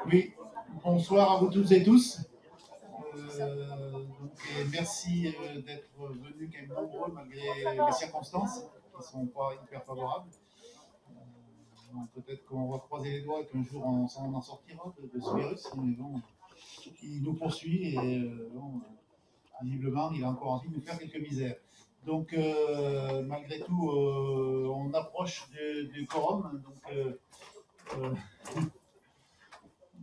Oui, bonsoir à vous toutes et tous. Et merci d'être venus quand même nombreux malgré les circonstances qui ne sont pas hyper favorables. Peut-être qu'on va croiser les doigts et qu'un jour on en sortira de ce virus, mais bon, il nous poursuit et bon, visiblement il a encore envie de nous faire quelques misères. Donc malgré tout, on approche du quorum. Donc,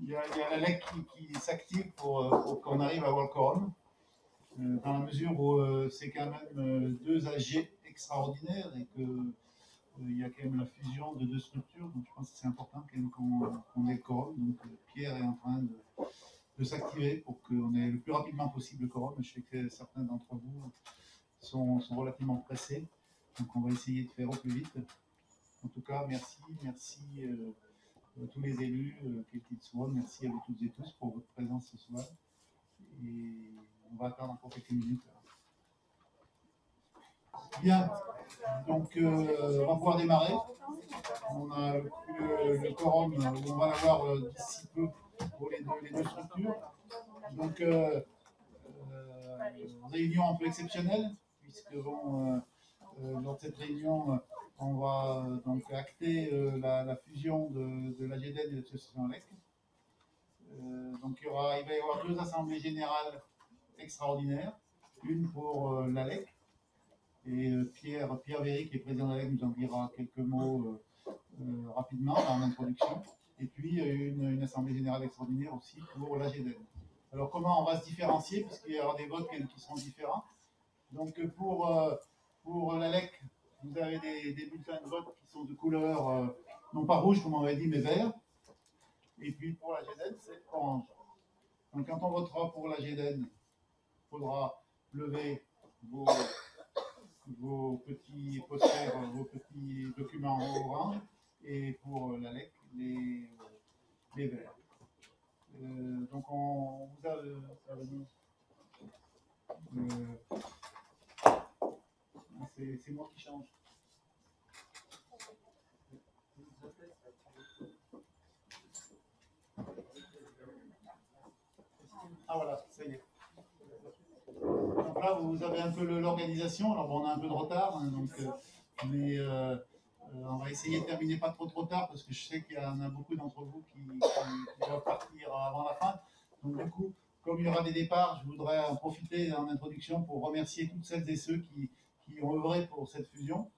il y a la LEC qui s'active pour qu'on arrive à avoir le quorum, dans la mesure où c'est quand même deux AG extraordinaires et qu'il y a quand même la fusion de deux structures. Donc je pense que c'est important quand même qu'on ait le quorum. Donc Pierre est en train de s'activer pour qu'on ait le plus rapidement possible le quorum. Je sais que certains d'entre vous sont relativement pressés. Donc on va essayer de faire au plus vite. En tout cas, merci tous les élus, quels qu'ils soient. Merci à vous toutes et tous pour votre présence ce soir. Et on va attendre encore quelques minutes. Bien, donc on va pouvoir démarrer. On a le quorum, on va l'avoir d'ici peu pour les deux structures. Donc, réunion un peu exceptionnelle, puisque bon, lors de cette réunion, on va donc acter la fusion de la GEDEN et de l'association ALEC. Donc il va y avoir deux assemblées générales extraordinaires, une pour l'ALEC, et Pierre Véry, qui est président de l'ALEC, nous en dira quelques mots rapidement en introduction, et puis une assemblée générale extraordinaire aussi pour la GEDEN. Alors comment on va se différencier, puisqu'il y aura des votes qui seront différents. Donc pour l'ALEC, vous avez des bulletins de vote qui sont de couleur, non pas rouge comme on avait dit, mais vert. Et puis pour la GEDEN, c'est orange. Donc quand on votera pour la GEDEN, il faudra lever vos petits posters, vos petits documents orange, et pour l'ALEC, les verts. Donc on vous a c'est moi qui change. Ah voilà, ça y est. Donc là, vous avez un peu l'organisation. Alors bon, on a un peu de retard, hein, donc, mais on va essayer de terminer pas trop tard parce que je sais qu'il y en a beaucoup d'entre vous qui doivent partir avant la fin. Donc du coup, comme il y aura des départs, je voudrais en profiter en introduction pour remercier toutes celles et ceux qui ont œuvré pour cette fusion.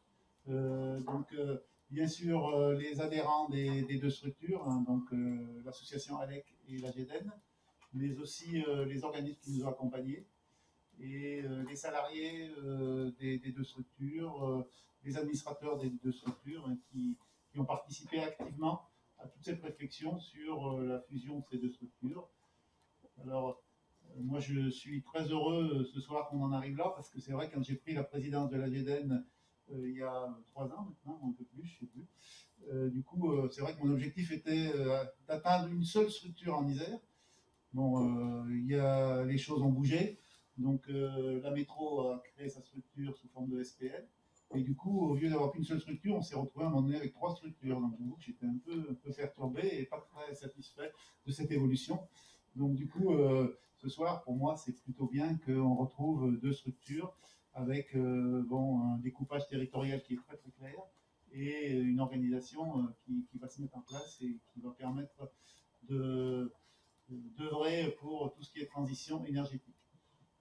Bien sûr, les adhérents des deux structures, hein, donc l'association ALEC et la GEDEN, mais aussi les organismes qui nous ont accompagnés, et les salariés des deux structures, les administrateurs des deux structures, hein, qui ont participé activement à toute cette réflexion sur la fusion de ces deux structures. Alors, moi, je suis très heureux ce soir qu'on en arrive là, parce que c'est vrai, quand j'ai pris la présidence de la GEDEN il y a 3 ans maintenant, un peu plus, je ne sais plus. Du coup, c'est vrai que mon objectif était d'atteindre une seule structure en Isère. Bon, les choses ont bougé. Donc la métro a créé sa structure sous forme de SPL. Et du coup, au lieu d'avoir qu'une seule structure, on s'est retrouvé à un moment donné avec 3 structures. Donc j'étais un peu perturbé et pas très satisfait de cette évolution. Donc du coup, ce soir, pour moi, c'est plutôt bien qu'on retrouve 2 structures avec un découpage territorial qui est très très clair et une organisation qui va se mettre en place et qui va permettre d'œuvrer pour tout ce qui est transition énergétique.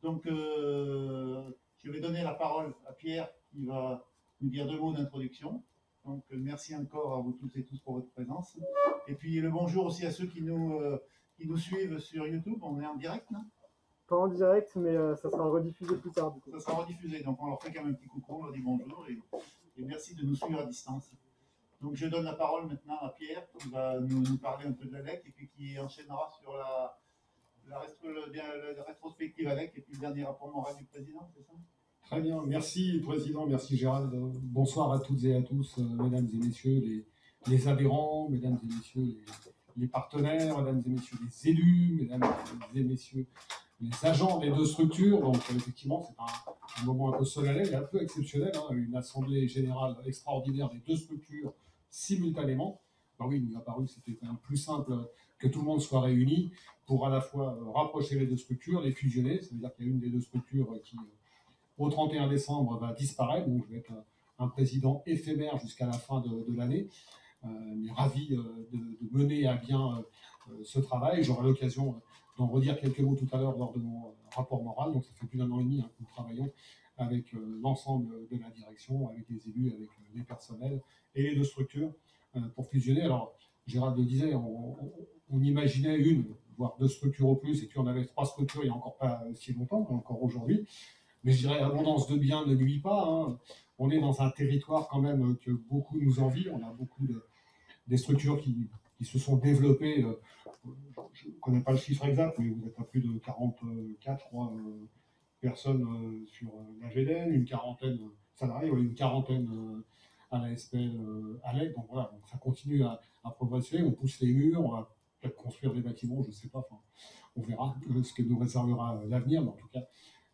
Donc, je vais donner la parole à Pierre qui va nous dire 2 mots d'introduction. Donc, merci encore à vous toutes et tous pour votre présence. Et puis, le bonjour aussi à ceux qui nous suivent sur YouTube. On est en direct, non? Pas en direct, mais ça sera rediffusé plus tard. Du coup. Ça sera rediffusé, donc on leur fait quand même un petit coucou, on leur dit bonjour et merci de nous suivre à distance. Donc, je donne la parole maintenant à Pierre qui va nous parler un peu de l'ALEC et puis qui enchaînera sur la rétrospective ALEC et puis le dernier rapport moral du président, c'est ça? Très bien, merci Président, merci Gérald. Bonsoir à toutes et à tous, mesdames et messieurs les adhérents, mesdames et messieurs les partenaires, mesdames et messieurs les élus, mesdames et messieurs les agents des deux structures. Donc effectivement, c'est un moment un peu solennel et un peu exceptionnel, hein, une assemblée générale extraordinaire des deux structures simultanément. Alors oui, il nous a paru que c'était quand même plus simple que tout le monde soit réuni pour à la fois rapprocher les deux structures, les fusionner. Ça veut dire qu'il y a une des deux structures qui, au 31 décembre, va disparaître. Donc je vais être un président éphémère jusqu'à la fin de l'année. Mais ravi de mener à bien ce travail. J'aurai l'occasion d'en redire quelques mots tout à l'heure lors de mon rapport moral. Donc ça fait plus d'un an et demi que nous travaillons avec l'ensemble de la direction, avec les élus, avec les personnels et les deux structures pour fusionner. Alors Gérald le disait, on imaginait une, voire deux structures au plus, et puis on avait trois structures il n'y a encore pas si longtemps, encore aujourd'hui. Mais je dirais abondance de biens ne nuit pas. Hein. On est dans un territoire quand même que beaucoup nous envient. On a beaucoup des structures qui se sont développées. Je ne connais pas le chiffre exact, mais vous êtes à plus de 44 personnes sur la GDN, une quarantaine salariés, une quarantaine à la SPL ALEC. Donc voilà, donc ça continue à progresser. On pousse les murs, on va peut-être construire des bâtiments, je ne sais pas. Enfin, on verra ce que nous réservera l'avenir, mais en tout cas,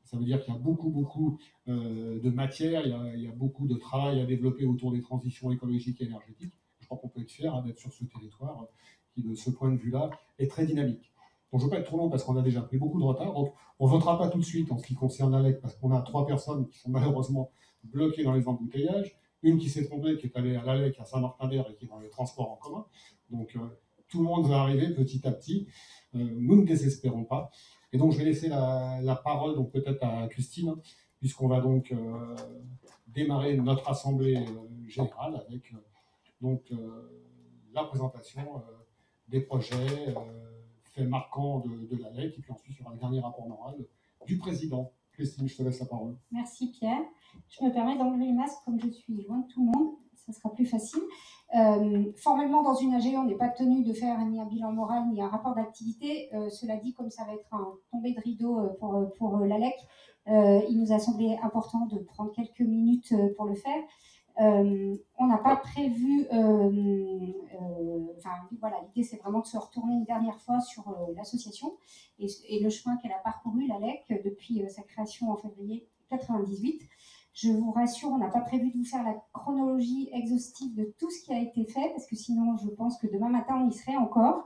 ça veut dire qu'il y a beaucoup de matière, il y a beaucoup de travail à développer autour des transitions écologiques et énergétiques. Je crois qu'on peut être fier d'être sur ce territoire qui, de ce point de vue-là, est très dynamique. Donc je ne veux pas être trop long parce qu'on a déjà pris beaucoup de retard. Donc on ne votera pas tout de suite en ce qui concerne l'ALEC parce qu'on a 3 personnes qui sont malheureusement bloquées dans les embouteillages. Une qui s'est trompée, qui est allée à l'ALEC à Saint-Martin-d'Air et qui est dans les transports en commun. Donc tout le monde va arriver petit à petit. Nous ne désespérons pas. Et donc je vais laisser la parole donc peut-être à Christine, puisqu'on va donc démarrer notre assemblée générale avec donc la présentation des projets, faits marquants de l'ALEC, et puis ensuite il y aura le dernier rapport moral du président. Christine, je te laisse la parole. Merci Pierre. Je me permets d'enlever le masque comme je suis loin de tout le monde, ça sera plus facile. Formellement, dans une AGE, on n'est pas tenu de faire ni un bilan moral ni un rapport d'activité. Cela dit, comme ça va être un tombé de rideau pour l'ALEC, il nous a semblé important de prendre quelques minutes pour le faire. On n'a pas prévu, voilà, l'idée c'est vraiment de se retourner une dernière fois sur l'association et le chemin qu'elle a parcouru, l'ALEC, depuis sa création en février 1998. Je vous rassure, on n'a pas prévu de vous faire la chronologie exhaustive de tout ce qui a été fait, parce que sinon je pense que demain matin on y serait encore.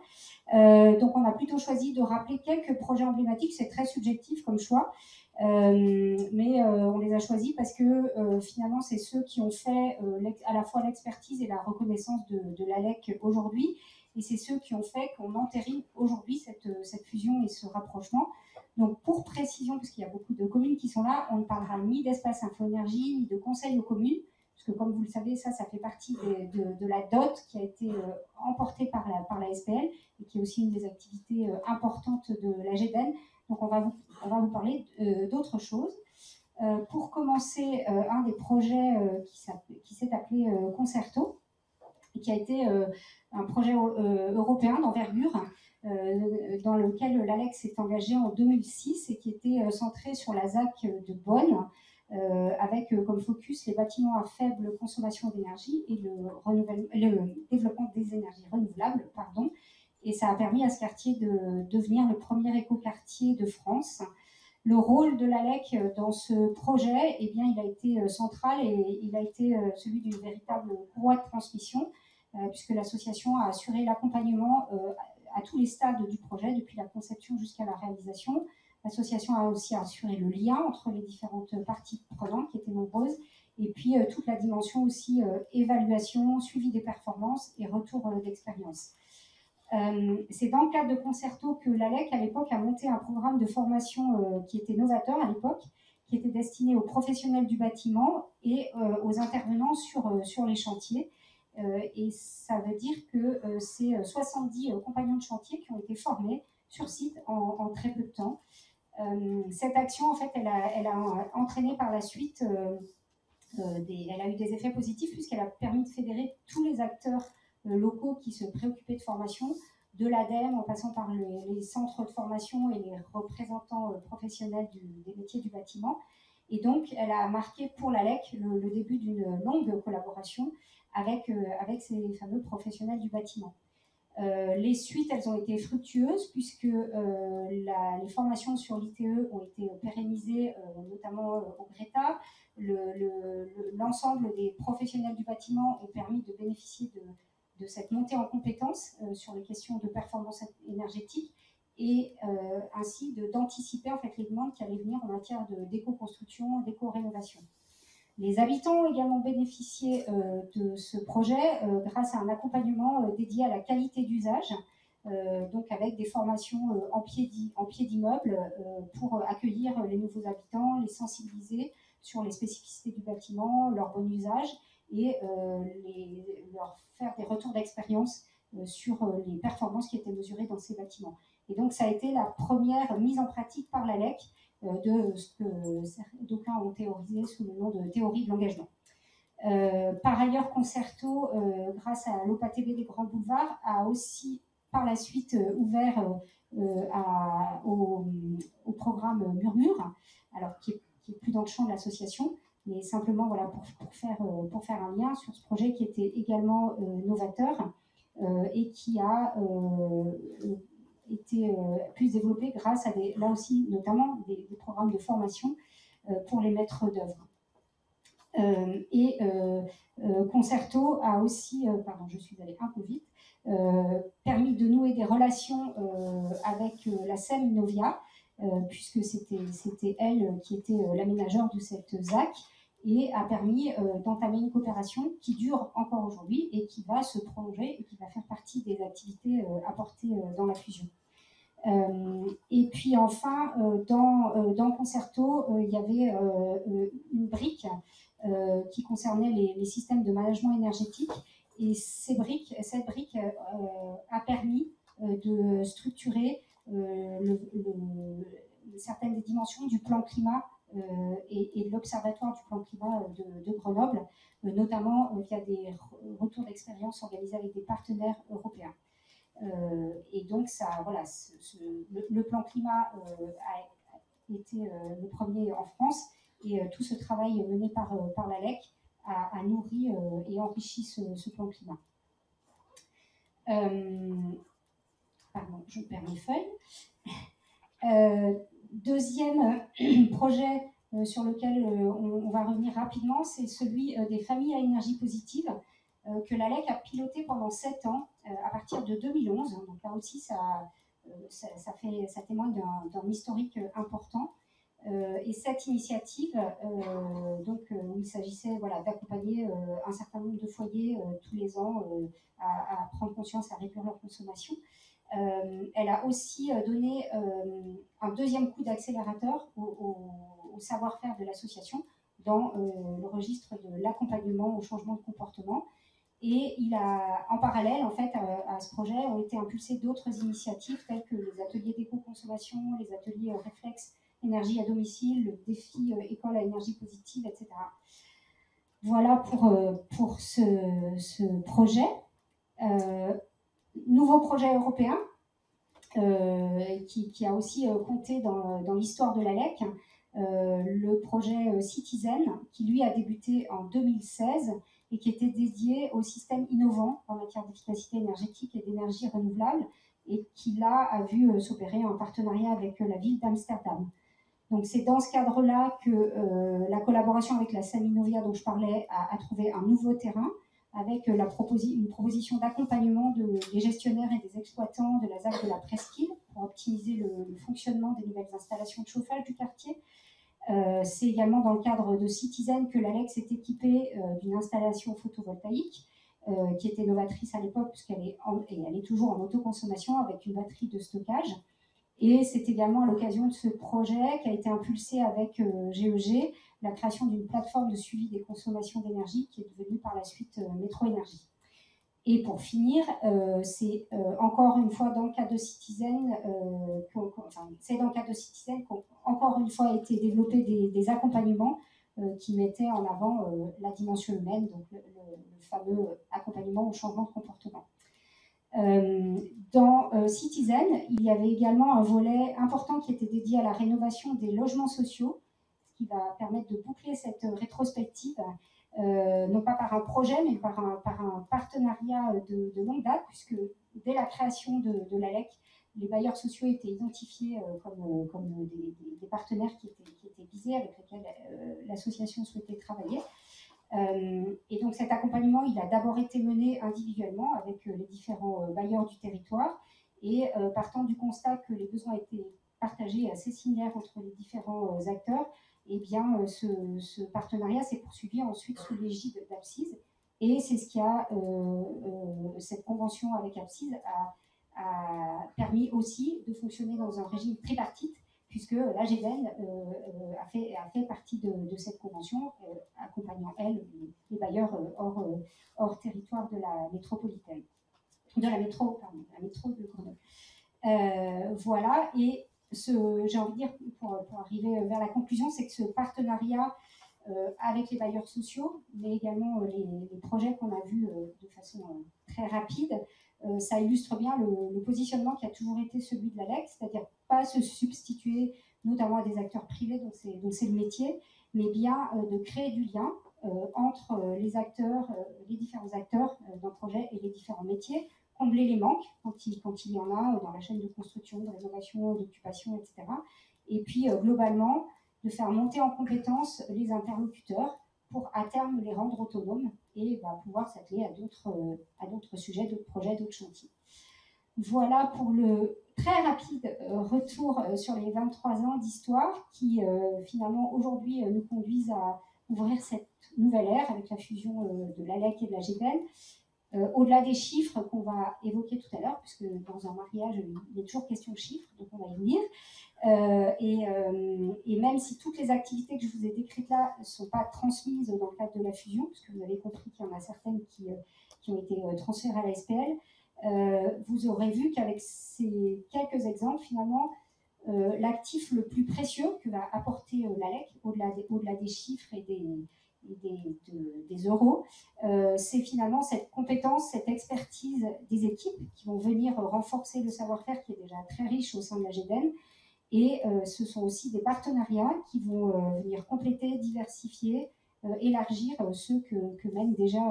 Donc on a plutôt choisi de rappeler quelques projets emblématiques, c'est très subjectif comme choix. Mais on les a choisis parce que finalement c'est ceux qui ont fait à la fois l'expertise et la reconnaissance de l'ALEC aujourd'hui, et c'est ceux qui ont fait qu'on entérine aujourd'hui cette fusion et ce rapprochement. Donc pour précision, parce qu'il y a beaucoup de communes qui sont là, on ne parlera ni d'espace info-énergie ni de conseil aux communes, parce que comme vous le savez, ça fait partie de la DOT qui a été emportée par la SPL et qui est aussi une des activités importantes de la GDN. Donc on va vous parler d'autres choses. Pour commencer, un des projets qui s'est appelé Concerto, et qui a été un projet européen d'envergure, dans lequel l'ALEC s'est engagé en 2006 et qui était centré sur la ZAC de Bonn, avec comme focus les bâtiments à faible consommation d'énergie et le développement des énergies renouvelables. Et ça a permis à ce quartier de devenir le premier écoquartier de France. Le rôle de l'ALEC dans ce projet, eh bien, il a été central et il a été celui d'une véritable courroie de transmission, puisque l'association a assuré l'accompagnement à tous les stades du projet, depuis la conception jusqu'à la réalisation. L'association a aussi assuré le lien entre les différentes parties prenantes, qui étaient nombreuses, et puis toute la dimension aussi évaluation, suivi des performances et retour d'expérience. C'est dans le cadre de Concerto que l'ALEC, à l'époque, a monté un programme de formation qui était novateur à l'époque, qui était destiné aux professionnels du bâtiment et aux intervenants sur les chantiers. Et ça veut dire que c'est 70 compagnons de chantier qui ont été formés sur site en très peu de temps. Cette action, en fait, elle a entraîné par la suite, elle a eu des effets positifs puisqu'elle a permis de fédérer tous les acteurs locaux qui se préoccupaient de formation, de l'ADEME en passant par les centres de formation et les représentants professionnels des métiers du bâtiment. Et donc, elle a marqué pour l'ALEC le début d'une longue collaboration avec ces fameux professionnels du bâtiment. Les suites, elles ont été fructueuses puisque les formations sur l'ITE ont été pérennisées, notamment au Greta. L'ensemble des professionnels du bâtiment ont permis de bénéficier de cette montée en compétences sur les questions de performance énergétique et ainsi d'anticiper en fait les demandes qui allaient venir en matière d'éco-construction, d'éco-rénovation. Les habitants ont également bénéficié de ce projet grâce à un accompagnement dédié à la qualité d'usage, donc avec des formations en pied d'immeuble pour accueillir les nouveaux habitants, les sensibiliser sur les spécificités du bâtiment, leur bon usage et leur faire des retours d'expérience sur les performances qui étaient mesurées dans ces bâtiments. Et donc ça a été la première mise en pratique par l'ALEC de ce que d'aucuns ont théorisé sous le nom de théorie de l'engagement. Par ailleurs, Concerto, grâce à l'OPATB des Grands Boulevards, a aussi par la suite ouvert au programme Murmure, alors qui est plus dans le champ de l'association, mais simplement voilà, pour faire un lien sur ce projet qui était également novateur et qui a été plus développé grâce à là aussi notamment des programmes de formation pour les maîtres d'œuvre. Concerto a aussi, pardon, je suis allée un peu vite, permis de nouer des relations avec la SEM Innovia, puisque c'était elle qui était l'aménageur de cette ZAC, et a permis d'entamer une coopération qui dure encore aujourd'hui et qui va se prolonger et qui va faire partie des activités apportées dans la fusion. Et puis enfin, dans Concerto, il y avait une brique qui concernait les systèmes de management énergétique. Et cette brique a permis de structurer certaines des dimensions du plan climat et de l'Observatoire du plan climat de Grenoble, notamment via des retours d'expérience organisés avec des partenaires européens. Et donc, voilà, le plan climat a été le premier en France, et tout ce travail mené par l'ALEC a nourri et enrichi ce plan climat. Pardon, je perds mes feuilles. Deuxième projet sur lequel on va revenir rapidement, c'est celui des familles à énergie positive que l'ALEC a piloté pendant 7 ans à partir de 2011. Donc là aussi, ça témoigne d'un historique important. Et cette initiative, où il s'agissait d'accompagner un certain nombre de foyers tous les ans à prendre conscience, à réduire leur consommation, elle a aussi donné un deuxième coup d'accélérateur au savoir-faire de l'association dans le registre de l'accompagnement au changement de comportement. Et en parallèle, en fait, à ce projet, ont été impulsées d'autres initiatives telles que les ateliers d'éco-consommation, les ateliers réflexes énergie à domicile, le défi école à énergie positive, etc. Voilà pour ce projet. Nouveau projet européen qui a aussi compté dans l'histoire de l'ALEC, le projet Citizen, qui lui a débuté en 2016 et qui était dédié aux systèmes innovants en matière d'efficacité énergétique et d'énergie renouvelable, et qui là a vu s'opérer un partenariat avec la ville d'Amsterdam. Donc c'est dans ce cadre-là que la collaboration avec la SEM Innovia dont je parlais a trouvé un nouveau terrain, avec une proposition d'accompagnement des gestionnaires et des exploitants de la ZAC de la Presqu'île pour optimiser le fonctionnement des nouvelles installations de chauffage du quartier. C'est également dans le cadre de Citizen que l'ALEC s'est équipée d'une installation photovoltaïque qui était novatrice à l'époque, puisqu'elle elle est toujours en autoconsommation avec une batterie de stockage. Et c'est également à l'occasion de ce projet qu'a été impulsé avec GEG la création d'une plateforme de suivi des consommations d'énergie qui est devenue par la suite Métro Énergie. Et pour finir, c'est encore une fois dans le cadre de Citizen, qu'encore une fois a été développé des accompagnements qui mettaient en avant la dimension humaine, donc le fameux accompagnement au changement de comportement. Dans Citizen, il y avait également un volet important qui était dédié à la rénovation des logements sociaux, ce qui va permettre de boucler cette rétrospective, non pas par un projet, mais par un partenariat de longue date, puisque dès la création de l'ALEC, les bailleurs sociaux étaient identifiés comme des partenaires qui étaient visés, avec lesquels l'association souhaitait travailler. Et donc cet accompagnement, il a d'abord été mené individuellement avec les différents bailleurs du territoire et partant du constat que les besoins étaient partagés et assez similaires entre les différents acteurs, eh bien ce partenariat s'est poursuivi ensuite sous l'égide d'Apsys et c'est ce qui a, cette convention avec Apsys a permis aussi de fonctionner dans un régime tripartite puisque l'AGEDEN a fait partie de cette convention, accompagnant, elle, les bailleurs hors territoire de la métropolitaine, de la métro de Grenoble. Voilà, et j'ai envie de dire, pour arriver vers la conclusion, c'est que ce partenariat avec les bailleurs sociaux, mais également les projets qu'on a vus de façon très rapide, ça illustre bien le positionnement qui a toujours été celui de l'ALEC, c'est-à-dire pas se substituer notamment à des acteurs privés dont c'est le métier, mais bien de créer du lien entre les acteurs, les différents acteurs d'un projet et les différents métiers, combler les manques quand il y en a dans la chaîne de construction, de rénovation, d'occupation, etc. Et puis globalement, de faire monter en compétence les interlocuteurs pour à terme les rendre autonomes et pouvoir s'atteler à d'autres sujets, d'autres projets, d'autres chantiers. Voilà pour le très rapide retour sur les 23 ans d'histoire qui finalement aujourd'hui nous conduisent à ouvrir cette nouvelle ère avec la fusion de l'ALEC et de la GEDEN. Au-delà des chiffres qu'on va évoquer tout à l'heure, puisque dans un mariage, il y a toujours question de chiffres, donc on va y venir. Et même si toutes les activités que je vous ai décrites là ne sont pas transmises dans le cadre de la fusion, puisque vous avez compris qu'il y en a certaines qui ont été transférées à la SPL, vous aurez vu qu'avec ces quelques exemples, finalement, l'actif le plus précieux que va apporter l'ALEC, au-delà des chiffres et des euros, c'est finalement cette compétence, cette expertise des équipes qui vont venir renforcer le savoir-faire qui est déjà très riche au sein de la GEDEN. Et ce sont aussi des partenariats qui vont venir compléter, diversifier, élargir ceux que mène déjà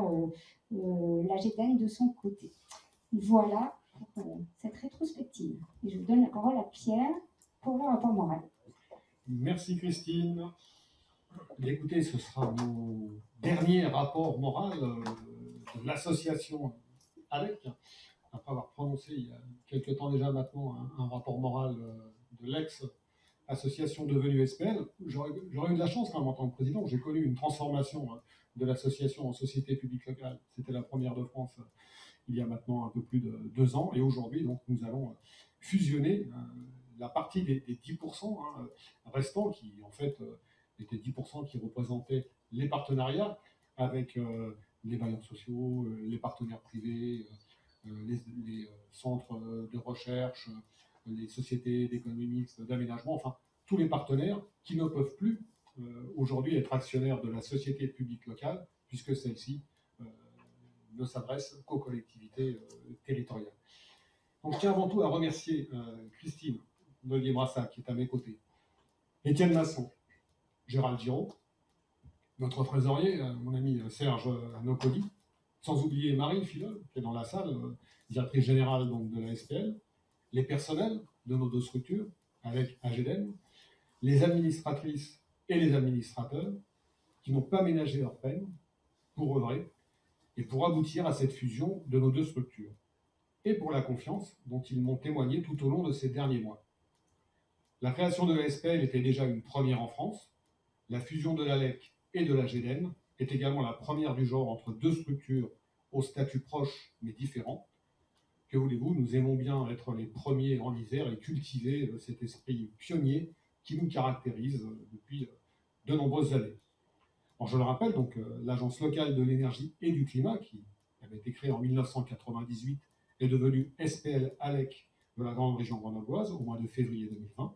la GEDEN de son côté. Voilà pour cette rétrospective. Et je vous donne la parole à Pierre pour le rapport moral. Merci Christine. Écoutez, ce sera mon dernier rapport moral de l'association ALEC, après avoir prononcé il y a quelques temps déjà maintenant un rapport moral de l'ex-association devenue SPL. J'aurais eu de la chance quand même en tant que président. J'ai connu une transformation de l'association en société publique locale. C'était la première de France il y a maintenant un peu plus de 2 ans. Et aujourd'hui, donc, nous allons fusionner la partie des 10% restants qui, en fait, étaient 10% qui représentaient les partenariats avec les bailleurs sociaux, les partenaires privés, les centres de recherche, les sociétés d'économie mixte, d'aménagement, enfin, tous les partenaires qui ne peuvent plus aujourd'hui être actionnaires de la société publique locale, puisque celle-ci ne s'adresse qu'aux collectivités territoriales. Donc, je tiens avant tout à remercier Christine Nollier-Brassac, qui est à mes côtés, Étienne Masson, Gérald Giraud, notre trésorier, mon ami Serge Nocoli, sans oublier Marie Filol, qui est dans la salle, directrice générale donc, de la SPL, les personnels de nos 2 structures, avec AGEDEN, les administratrices et les administrateurs, qui n'ont pas ménagé leur peine pour œuvrer et pour aboutir à cette fusion de nos 2 structures, et pour la confiance dont ils m'ont témoigné tout au long de ces derniers mois. La création de la SPL était déjà une première en France. La fusion de l'ALEC et de la GEDEN est également la première du genre entre 2 structures au statut proche mais différent. Que voulez-vous, nous aimons bien être les premiers en Isère et cultiver cet esprit pionnier qui nous caractérise depuis de nombreuses années. Alors, je le rappelle, donc, l'Agence locale de l'énergie et du climat, qui avait été créée en 1998, est devenue SPL ALEC de la grande région grenobloise au mois de février 2020,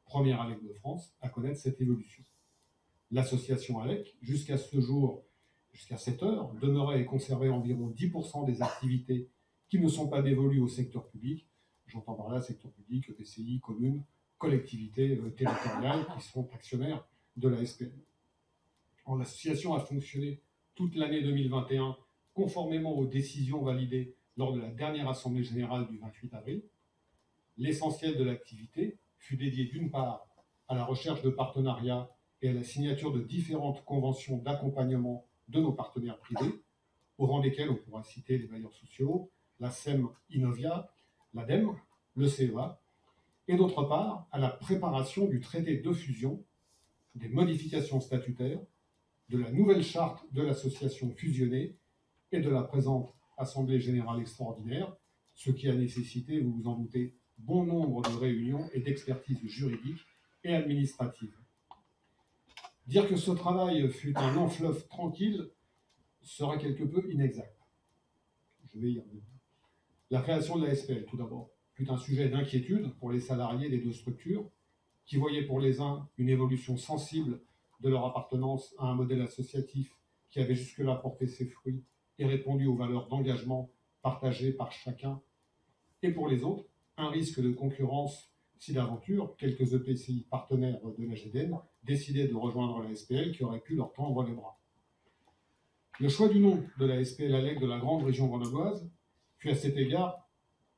première ALEC de France à connaître cette évolution. L'association ALEC, jusqu'à ce jour, jusqu'à cette heure, demeurait et conservait environ 10% des activités qui ne sont pas dévolues au secteur public. J'entends par là secteur public, EPCI, communes, collectivités territoriales qui sont actionnaires de la SPL. L'association a fonctionné toute l'année 2021 conformément aux décisions validées lors de la dernière Assemblée générale du 28 avril. L'essentiel de l'activité fut dédié d'une part à la recherche de partenariats et à la signature de différentes conventions d'accompagnement de nos partenaires privés, au rang desquels on pourra citer les bailleurs sociaux, la SEM Inovia, l'ADEME, le CEA, et d'autre part à la préparation du traité de fusion, des modifications statutaires, de la nouvelle charte de l'association fusionnée et de la présente Assemblée générale extraordinaire, ce qui a nécessité, vous vous en doutez, bon nombre de réunions et d'expertises juridiques et administratives. Dire que ce travail fut un long fleuve tranquille serait quelque peu inexact. Je vais y revenir. La création de la SPL, tout d'abord, fut un sujet d'inquiétude pour les salariés des deux structures, qui voyaient pour les uns une évolution sensible de leur appartenance à un modèle associatif qui avait jusque-là porté ses fruits et répondu aux valeurs d'engagement partagées par chacun, et pour les autres, un risque de concurrence si d'aventure quelques EPCI partenaires de la GEDEN décidaient de rejoindre la SPL qui aurait pu leur tendre les bras. Le choix du nom de la SPL ALEC de la grande région grenobloise fut à cet égard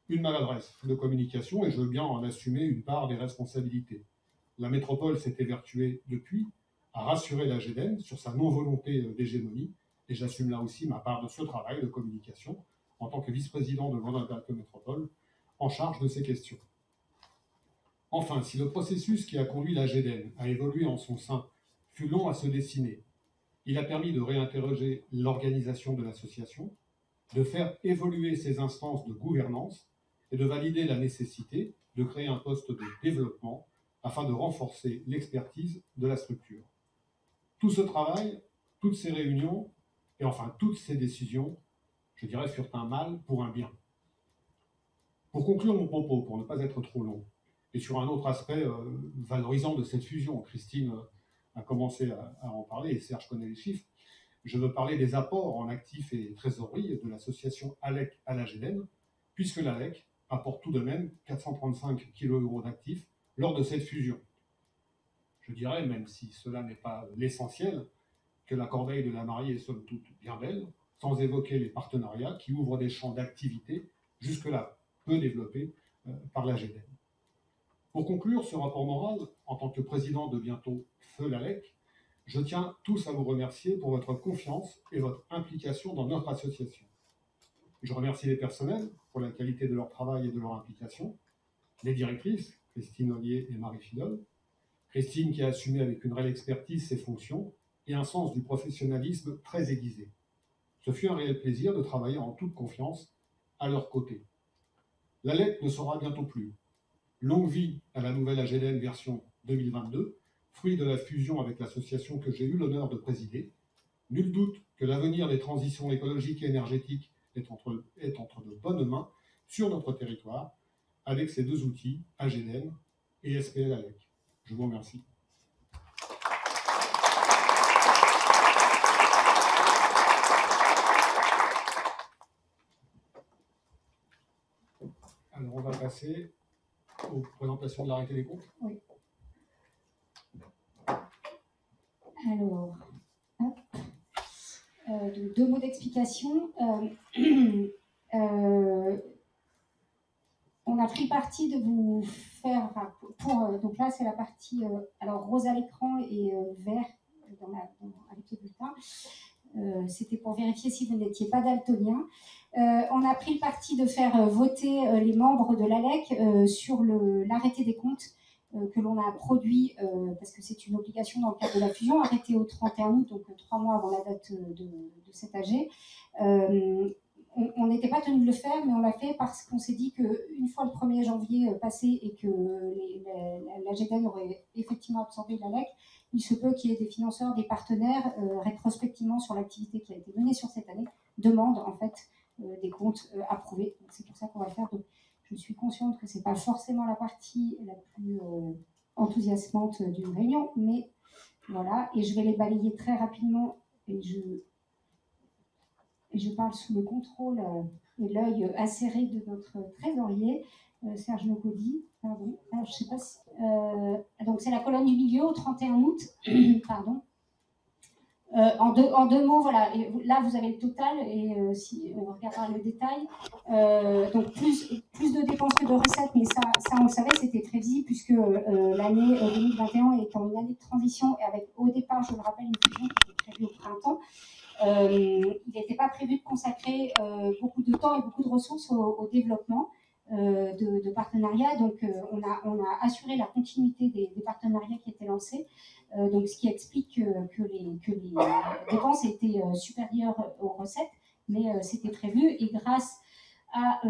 une maladresse de communication, et je veux bien en assumer une part des responsabilités. La métropole s'est évertuée depuis à rassurer la GEDEN sur sa non-volonté d'hégémonie, et j'assume là aussi ma part de ce travail de communication en tant que vice-président de Grenoble-Alpes Métropole en charge de ces questions. Enfin, si le processus qui a conduit la GEDEN à évoluer en son sein fut long à se dessiner, il a permis de réinterroger l'organisation de l'association, de faire évoluer ses instances de gouvernance et de valider la nécessité de créer un poste de développement afin de renforcer l'expertise de la structure. Tout ce travail, toutes ces réunions et enfin toutes ces décisions, je dirais, furent un mal pour un bien. Pour conclure mon propos, pour ne pas être trop long, et sur un autre aspect valorisant de cette fusion, Christine a commencé à en parler et Serge connaît les chiffres, je veux parler des apports en actifs et trésorerie de l'association ALEC à la GEDEN, puisque l'ALEC apporte tout de même 435 kg d'actifs lors de cette fusion. Je dirais, même si cela n'est pas l'essentiel, que la corbeille de la mariée est somme toute bien belle, sans évoquer les partenariats qui ouvrent des champs d'activité jusque-là peu développés par la GEDEN. Pour conclure ce rapport moral, en tant que président de bientôt Feu l'ALEC, je tiens tous à vous remercier pour votre confiance et votre implication dans notre association. Je remercie les personnels pour la qualité de leur travail et de leur implication, les directrices, Christine Ollier et Marie Fidol, Christine qui a assumé avec une réelle expertise ses fonctions et un sens du professionnalisme très aiguisé. Ce fut un réel plaisir de travailler en toute confiance à leur côté. L'ALEC ne sera bientôt plus. Longue vie à la nouvelle AGEDEN version 2022, fruit de la fusion avec l'association que j'ai eu l'honneur de présider. Nul doute que l'avenir des transitions écologiques et énergétiques est entre de bonnes mains sur notre territoire, avec ces deux outils, AGEDEN et SPL ALEC. Je vous remercie. Alors, on va passer aux présentations de l'arrêté des comptes. Oui. Alors, hop. Deux mots d'explication. On a pris parti de vous faire, donc là c'est la partie alors rose à l'écran et vert avec le bulletin. C'était pour vérifier si vous n'étiez pas daltonien. On a pris le parti de faire voter les membres de l'ALEC sur l'arrêté des comptes que l'on a produit, parce que c'est une obligation dans le cadre de la fusion, arrêté au 31 août, donc 3 mois avant la date de cet AG. On n'était pas tenu de le faire, mais on l'a fait parce qu'on s'est dit qu'une fois le 1er janvier passé et que la GEDEN aurait effectivement absorbé l'ALEC, il se peut qu'il y ait des financeurs, des partenaires, rétrospectivement sur l'activité qui a été menée sur cette année, demandent en fait des comptes approuvés. Donc c'est pour ça qu'on va le faire. Donc, je suis consciente que ce n'est pas forcément la partie la plus enthousiasmante d'une réunion, mais voilà. Et je vais les balayer très rapidement et je parle sous le contrôle et l'œil acéré de notre trésorier, Serge Nocodi. Pardon. Alors, je sais pas si, donc, c'est la colonne du milieu au 31 août. Pardon. En deux mots, voilà. Et là, vous avez le total et si on regardera le détail, donc plus de dépenses que de recettes, mais ça on le savait, c'était prévisible puisque l'année 2021 étant une année de transition et avec au départ, je le rappelle, une fusion qui était prévue au printemps. il n'était pas prévu de consacrer beaucoup de temps et beaucoup de ressources au développement de partenariats. Donc, on a assuré la continuité des partenariats qui étaient lancés, donc ce qui explique que les dépenses étaient supérieures aux recettes, mais c'était prévu. Et grâce à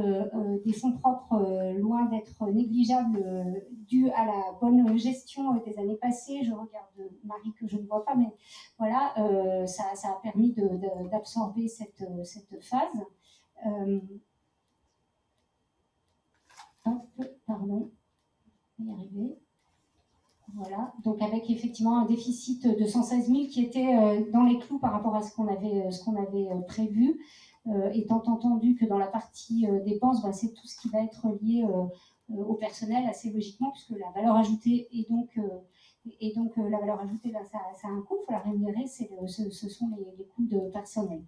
des fonds propres loin d'être négligeables dus à la bonne gestion des années passées. Je regarde Marie que je ne vois pas, mais voilà, ça a permis d'absorber cette phase. Pardon, je vais y arriver. Voilà, donc avec effectivement un déficit de 116 000 qui était dans les clous par rapport à ce qu'on avait prévu, étant entendu que dans la partie dépenses, c'est tout ce qui va être lié au personnel assez logiquement, puisque la valeur ajoutée et donc la valeur ajoutée, ça a un coût, il faut la rémunérer, ce sont les coûts de personnel.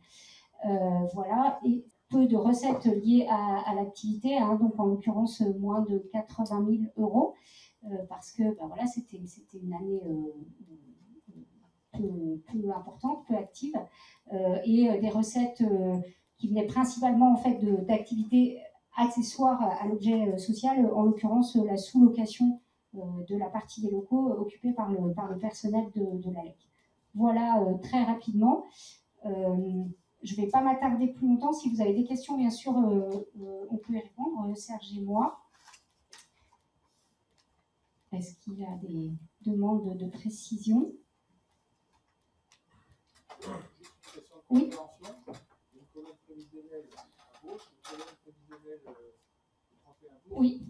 Voilà, et peu de recettes liées à l'activité, hein, donc en l'occurrence moins de 80 000 euros. Parce que voilà, c'était une année peu importante, peu active, et des recettes qui venaient principalement en fait d'activités accessoires à l'objet social, en l'occurrence la sous-location de la partie des locaux occupés par le personnel de l'ALEC. Voilà très rapidement. Je ne vais pas m'attarder plus longtemps. Si vous avez des questions, bien sûr, on peut y répondre, Serge et moi. Est-ce qu'il y a des demandes de précision? Oui. Oui.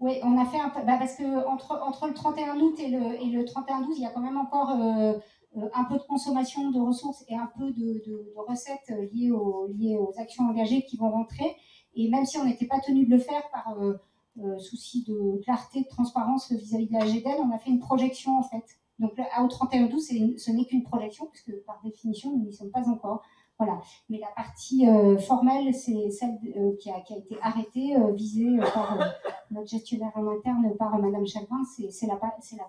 Oui, on a fait un peu, parce que entre le 31 août et le 31-12, il y a quand même encore un peu de consommation de ressources et un peu de recettes liées aux actions engagées qui vont rentrer. Et même si on n'était pas tenu de le faire par souci de clarté, de transparence vis-à-vis de la GEDEN, on a fait une projection en fait. Donc au 31-12, ce n'est qu'une projection, puisque par définition, nous n'y sommes pas encore. Voilà. Mais la partie formelle, c'est celle qui a été arrêtée, visée par notre gestionnaire en interne, par Madame Chalvin. C'est la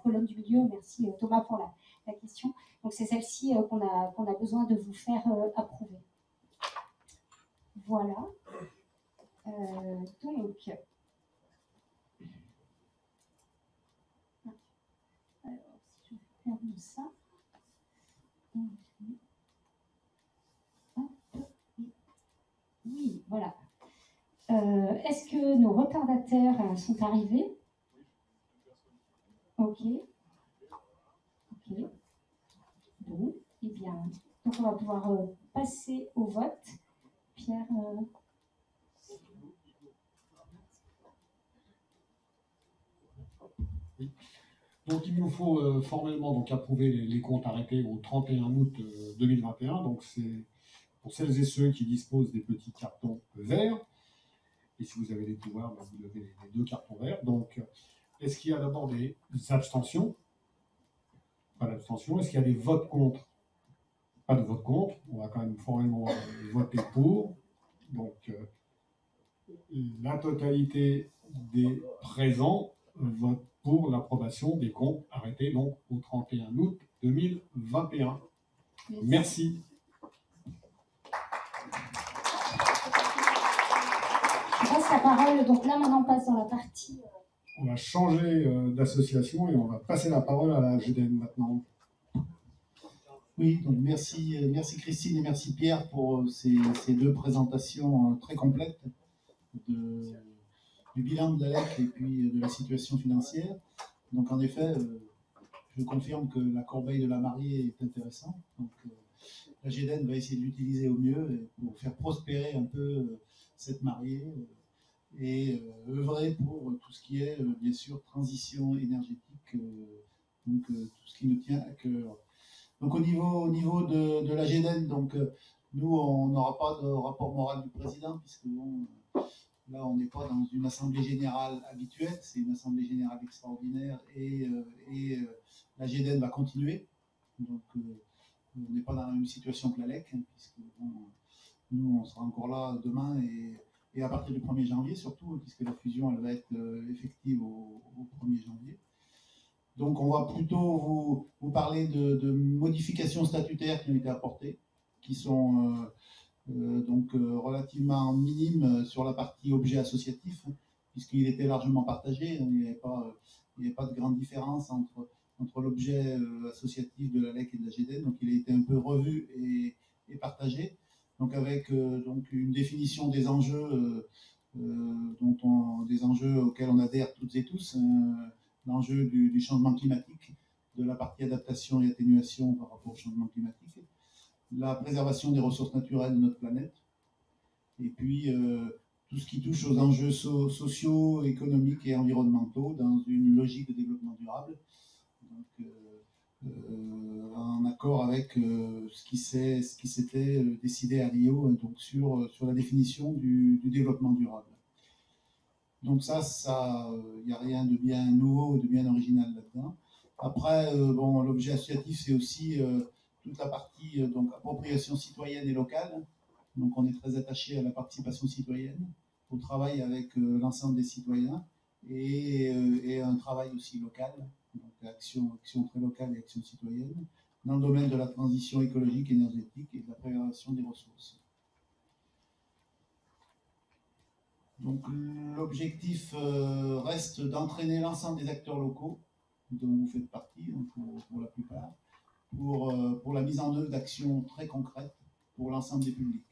colonne du milieu. Merci Thomas pour la question. Donc c'est celle-ci qu'on a besoin de vous faire approuver. Voilà. Donc... Alors, si je ferme ça. Oui, voilà. Est-ce que nos retardataires sont arrivés? Ok. Bon, eh bien, donc on va pouvoir passer au vote. Pierre. Oui. Donc il nous faut formellement donc approuver les comptes arrêtés au 31 août 2021. Donc c'est pour celles et ceux qui disposent des petits cartons verts. Et si vous avez des pouvoirs, vous avez les 2 cartons verts. Donc est-ce qu'il y a d'abord des abstentions? Pas d'abstention. Est-ce qu'il y a des votes contre? Pas de vote contre. On va quand même formellement voter pour. Donc la totalité des présents votent pour l'approbation des comptes arrêtés donc au 31 août 2021. Merci. Je passe la parole. Donc là, maintenant, on passe dans la partie... On va changer d'association et on va passer la parole à la GEDEN maintenant. Oui, donc merci Christine et merci Pierre pour ces 2 présentations très complètes du bilan de l'ALEC et puis de la situation financière. Donc en effet, je confirme que la corbeille de la mariée est intéressante. Donc la GEDEN va essayer de l'utiliser au mieux pour faire prospérer un peu cette mariée et œuvrer pour tout ce qui est bien sûr transition énergétique, donc tout ce qui nous tient à cœur. Donc au niveau de la GEDEN, donc nous on n'aura pas de rapport moral du président puisque bon, là on n'est pas dans une assemblée générale habituelle, c'est une assemblée générale extraordinaire et la GEDEN va continuer. Donc on n'est pas dans la même situation que l'ALEC, puisque bon, nous on sera encore là demain et à partir du 1er janvier surtout, puisque la fusion elle va être effective au 1er janvier. Donc on va plutôt vous parler de modifications statutaires qui ont été apportées, qui sont relativement minimes sur la partie objet associatif, puisqu'il était largement partagé. Il n'y avait pas de grande différence entre l'objet associatif de la LEC et de la GEDEN. Donc il a été un peu revu et partagé. Donc avec une définition des enjeux, des enjeux auxquels on adhère toutes et tous. L'enjeu du changement climatique, de la partie adaptation et atténuation par rapport au changement climatique, la préservation des ressources naturelles de notre planète, et puis tout ce qui touche aux enjeux sociaux, économiques et environnementaux dans une logique de développement durable, donc, en accord avec ce qui s'était décidé à Rio, donc sur la définition du développement durable. Donc ça, il n'y a rien de bien nouveau, de bien original là-dedans. Après, l'objet associatif, c'est aussi toute la partie appropriation citoyenne et locale. Donc on est très attaché à la participation citoyenne, au travail avec l'ensemble des citoyens et un travail aussi local, donc action très locale et action citoyenne, dans le domaine de la transition écologique, énergétique et de la préservation des ressources. Donc l'objectif reste d'entraîner l'ensemble des acteurs locaux, dont vous faites partie pour la plupart, pour la mise en œuvre d'actions très concrètes pour l'ensemble des publics,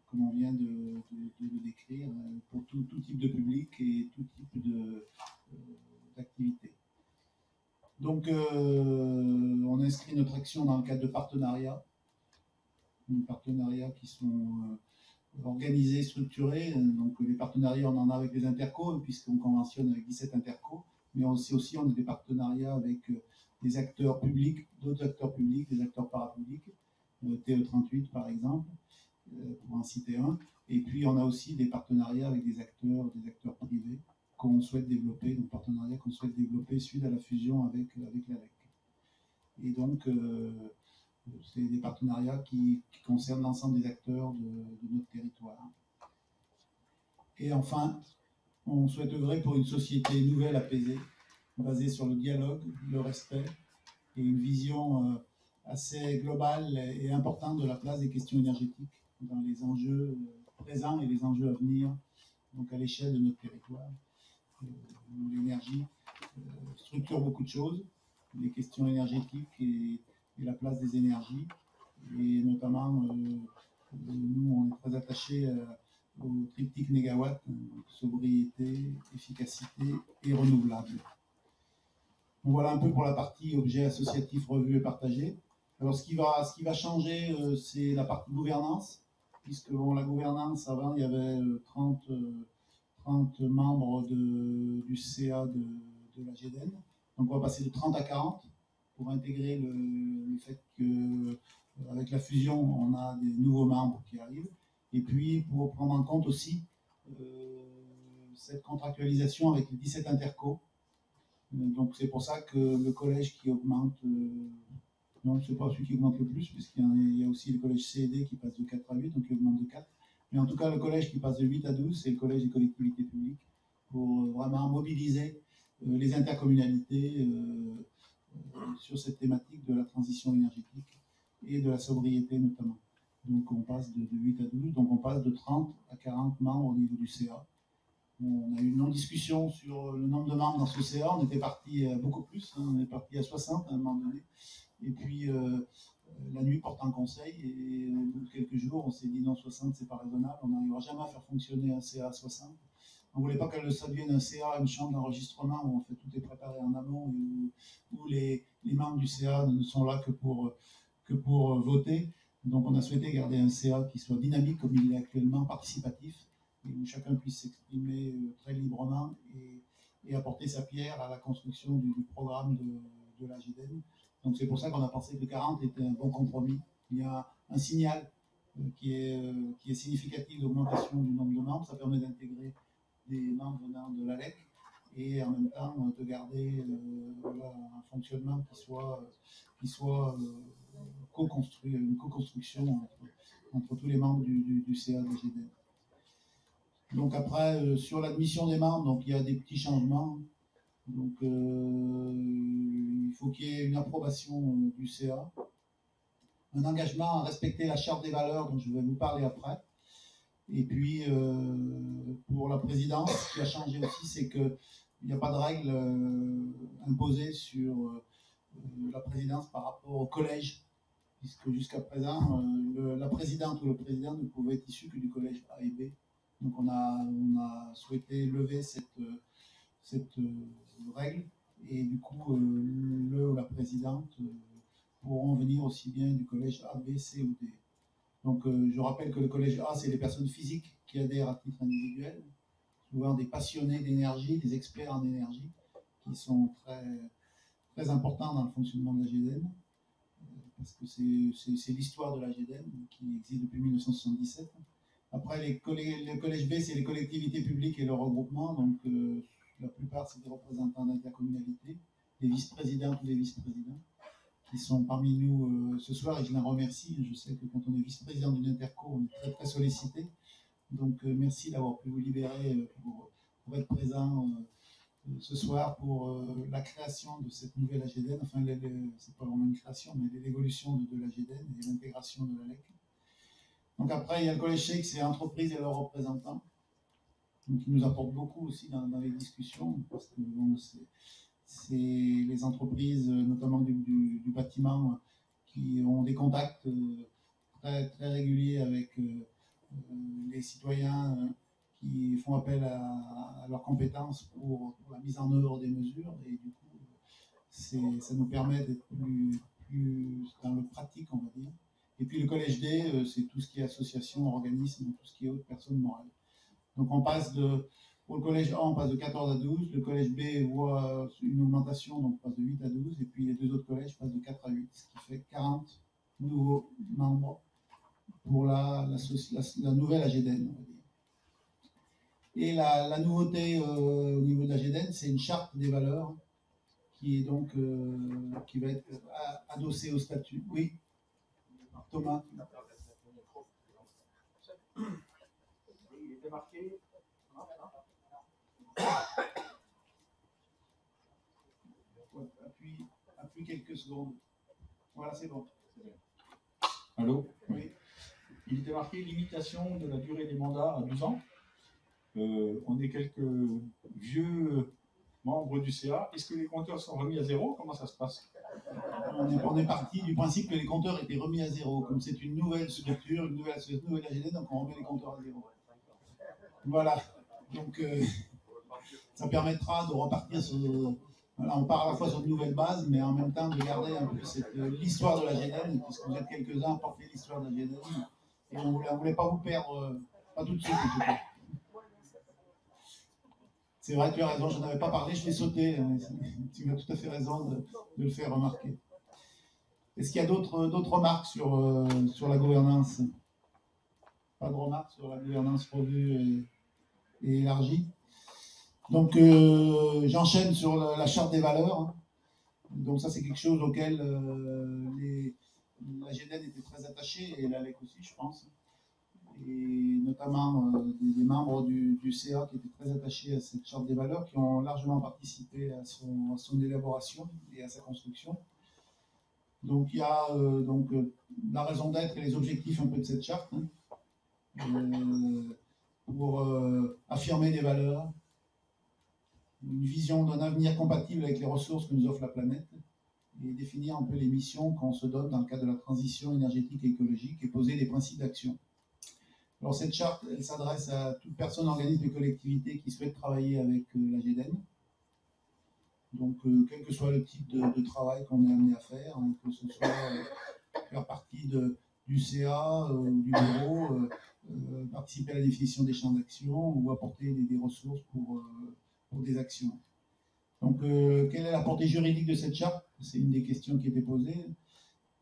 comme on vient de le décrire, pour tout type de public et tout type d'activité. Donc on inscrit notre action dans le cadre de partenariats qui sont organisés, structurés. Donc les partenariats, on en a avec les intercos, puisqu'on conventionne avec 17 intercos, mais on a des partenariats avec des acteurs publics, d'autres acteurs publics, des acteurs parapublics, TE38 par exemple, pour en citer un. Et puis on a aussi des partenariats avec des acteurs privés qu'on souhaite développer, donc partenariats qu'on souhaite développer suite à la fusion avec la LEC. Et donc c'est des partenariats qui concernent l'ensemble des acteurs de notre territoire. Et enfin, on souhaite œuvrer pour une société nouvelle, apaisée, basée sur le dialogue, le respect et une vision assez globale et importante de la place des questions énergétiques dans les enjeux présents et les enjeux à venir, donc à l'échelle de notre territoire. L'énergie structure beaucoup de choses, les questions énergétiques et la place des énergies, et notamment nous on est très attachés au triptyque négawatt, donc sobriété, efficacité et renouvelable. Donc voilà un peu pour la partie objet associatif revu et partagé. Alors ce qui va changer, c'est la partie gouvernance, puisque la gouvernance, avant il y avait 30 membres du CA de la GEDEN. Donc on va passer de 30 à 40 pour intégrer le fait qu'avec la fusion, on a des nouveaux membres qui arrivent. Et puis pour prendre en compte aussi cette contractualisation avec les 17 intercos. Donc c'est pour ça que le collège qui augmente, non, c'est pas celui qui augmente le plus, puisqu'il y a aussi le collège C&D qui passe de 4 à 8, donc il augmente de 4. Mais en tout cas, le collège qui passe de 8 à 12, c'est le collège des collectivités publiques, pour vraiment mobiliser les intercommunalités sur cette thématique de la transition énergétique et de la sobriété notamment. Donc on passe de 8 à 12, donc on passe de 30 à 40 membres au niveau du CA. On a eu une longue discussion sur le nombre de membres dans ce CA, on était parti à beaucoup plus, on est parti à 60 à un moment donné. Et puis la nuit porte un conseil, et au bout de quelques jours, on s'est dit non, 60 c'est pas raisonnable, on n'arrivera jamais à faire fonctionner un CA à 60. On ne voulait pas que ça devienne un CA, une chambre d'enregistrement où en fait tout est préparé en amont et où les membres du CA ne sont là que pour voter. Donc on a souhaité garder un CA qui soit dynamique comme il est actuellement, participatif, et où chacun puisse s'exprimer très librement et apporter sa pierre à la construction du programme de la GEDEN. Donc c'est pour ça qu'on a pensé que 40 était un bon compromis. Il y a un signal qui est significatif d'augmentation du nombre de membres. Ça permet d'intégrer des membres venant de la LEC et en même temps de garder un fonctionnement qui soit co-construit, une co-construction entre tous les membres du CA de la GEDEN. Donc après, sur l'admission des membres, donc il y a des petits changements. Donc, il faut qu'il y ait une approbation du CA, un engagement à respecter la charte des valeurs dont je vais vous parler après. Et puis, pour la présidence, ce qui a changé aussi, c'est qu'il n'y a pas de règle imposée sur la présidence par rapport au collège, puisque jusqu'à présent, la présidente ou le président ne pouvait être issu que du collège A et B. Donc, on a souhaité lever cette règle, et du coup, le ou la présidente pourront venir aussi bien du collège A, B, C ou D. Donc, je rappelle que le collège A, c'est les personnes physiques qui adhèrent à titre individuel, souvent des passionnés d'énergie, des experts en énergie, qui sont très, très importants dans le fonctionnement de la GEDEN, parce que c'est l'histoire de la GEDEN qui existe depuis 1977. Après, le collège B, c'est les collectivités publiques et leurs regroupements, donc la plupart, c'est des représentants d'intercommunalité, des vice-présidents ou des vice-présidents, qui sont parmi nous ce soir, et je les remercie. Je sais que quand on est vice-président d'une interco, on est très, très sollicité. Donc, merci d'avoir pu vous libérer pour être présent ce soir pour la création de cette nouvelle AGEDEN. Enfin, c'est pas vraiment une création, mais l'évolution de l'AGEDEN et l'intégration de l'ALEC. Donc, après, il y a le collège CHEIK, c'est entreprises et leurs représentants, donc, qui nous apportent beaucoup aussi dans les discussions, parce que bon, c'est les entreprises, notamment du bâtiment, qui ont des contacts très, très réguliers avec les citoyens qui font appel à leurs compétences pour la mise en œuvre des mesures. Et du coup, ça nous permet d'être plus dans le pratique, on va dire. Et puis le collège D, c'est tout ce qui est association, organisme, tout ce qui est autres personnes morales. Donc on passe pour le collège A, on passe de 14 à 12. Le collège B voit une augmentation, donc on passe de 8 à 12. Et puis les deux autres collèges passent de 4 à 8, ce qui fait 40 nouveaux membres pour la nouvelle AGEDEN, on va dire. Et la nouveauté au niveau de l'AGEDEN, c'est une charte des valeurs qui est donc qui va être adossée au statut. Oui, Thomas. Il était marqué. Appuie quelques secondes. Voilà, c'est bon. Allô? Oui. Il était marqué limitation de la durée des mandats à 12 ans. On est quelques vieux membres du CA. Est-ce que les compteurs sont remis à zéro? Comment ça se passe? On est parti du principe que les compteurs étaient remis à zéro. Comme c'est une nouvelle structure, une nouvelle AGEDEN, donc on remet les compteurs à zéro. Voilà. Donc, ça permettra de repartir sur... Voilà, on part à la fois sur de nouvelles bases, mais en même temps de garder un peu l'histoire de la GEDEN, puisque vous êtes quelques-uns à porter l'histoire de la GEDEN. Et on ne voulait pas vous perdre, pas tout de suite en tout cas. C'est vrai, tu as raison, je n'en avais pas parlé, je l'ai sauté. Tu as tout à fait raison de le faire remarquer. Est-ce qu'il y a d'autres remarques sur la gouvernance? Pas de remarques sur la gouvernance revue et élargie? Donc, j'enchaîne sur la charte des valeurs. Donc, ça, c'est quelque chose auquel la GEDEN était très attachée, et l'ALEC aussi, je pense. Et notamment des membres du CA qui étaient très attachés à cette charte des valeurs, qui ont largement participé à son élaboration et à sa construction. Donc, il y a la raison d'être et les objectifs un peu de cette charte, pour affirmer des valeurs, une vision d'un avenir compatible avec les ressources que nous offre la planète, et définir un peu les missions qu'on se donne dans le cadre de la transition énergétique et écologique, et poser des principes d'action. Alors cette charte, elle s'adresse à toute personne, organisme et collectivité qui souhaite travailler avec la GEDEN. Donc quel que soit le type de travail qu'on est amené à faire, hein, que ce soit faire partie du CA ou du bureau, participer à la définition des champs d'action ou apporter des ressources pour des actions. Donc, quelle est la portée juridique de cette charte? C'est une des questions qui était posée.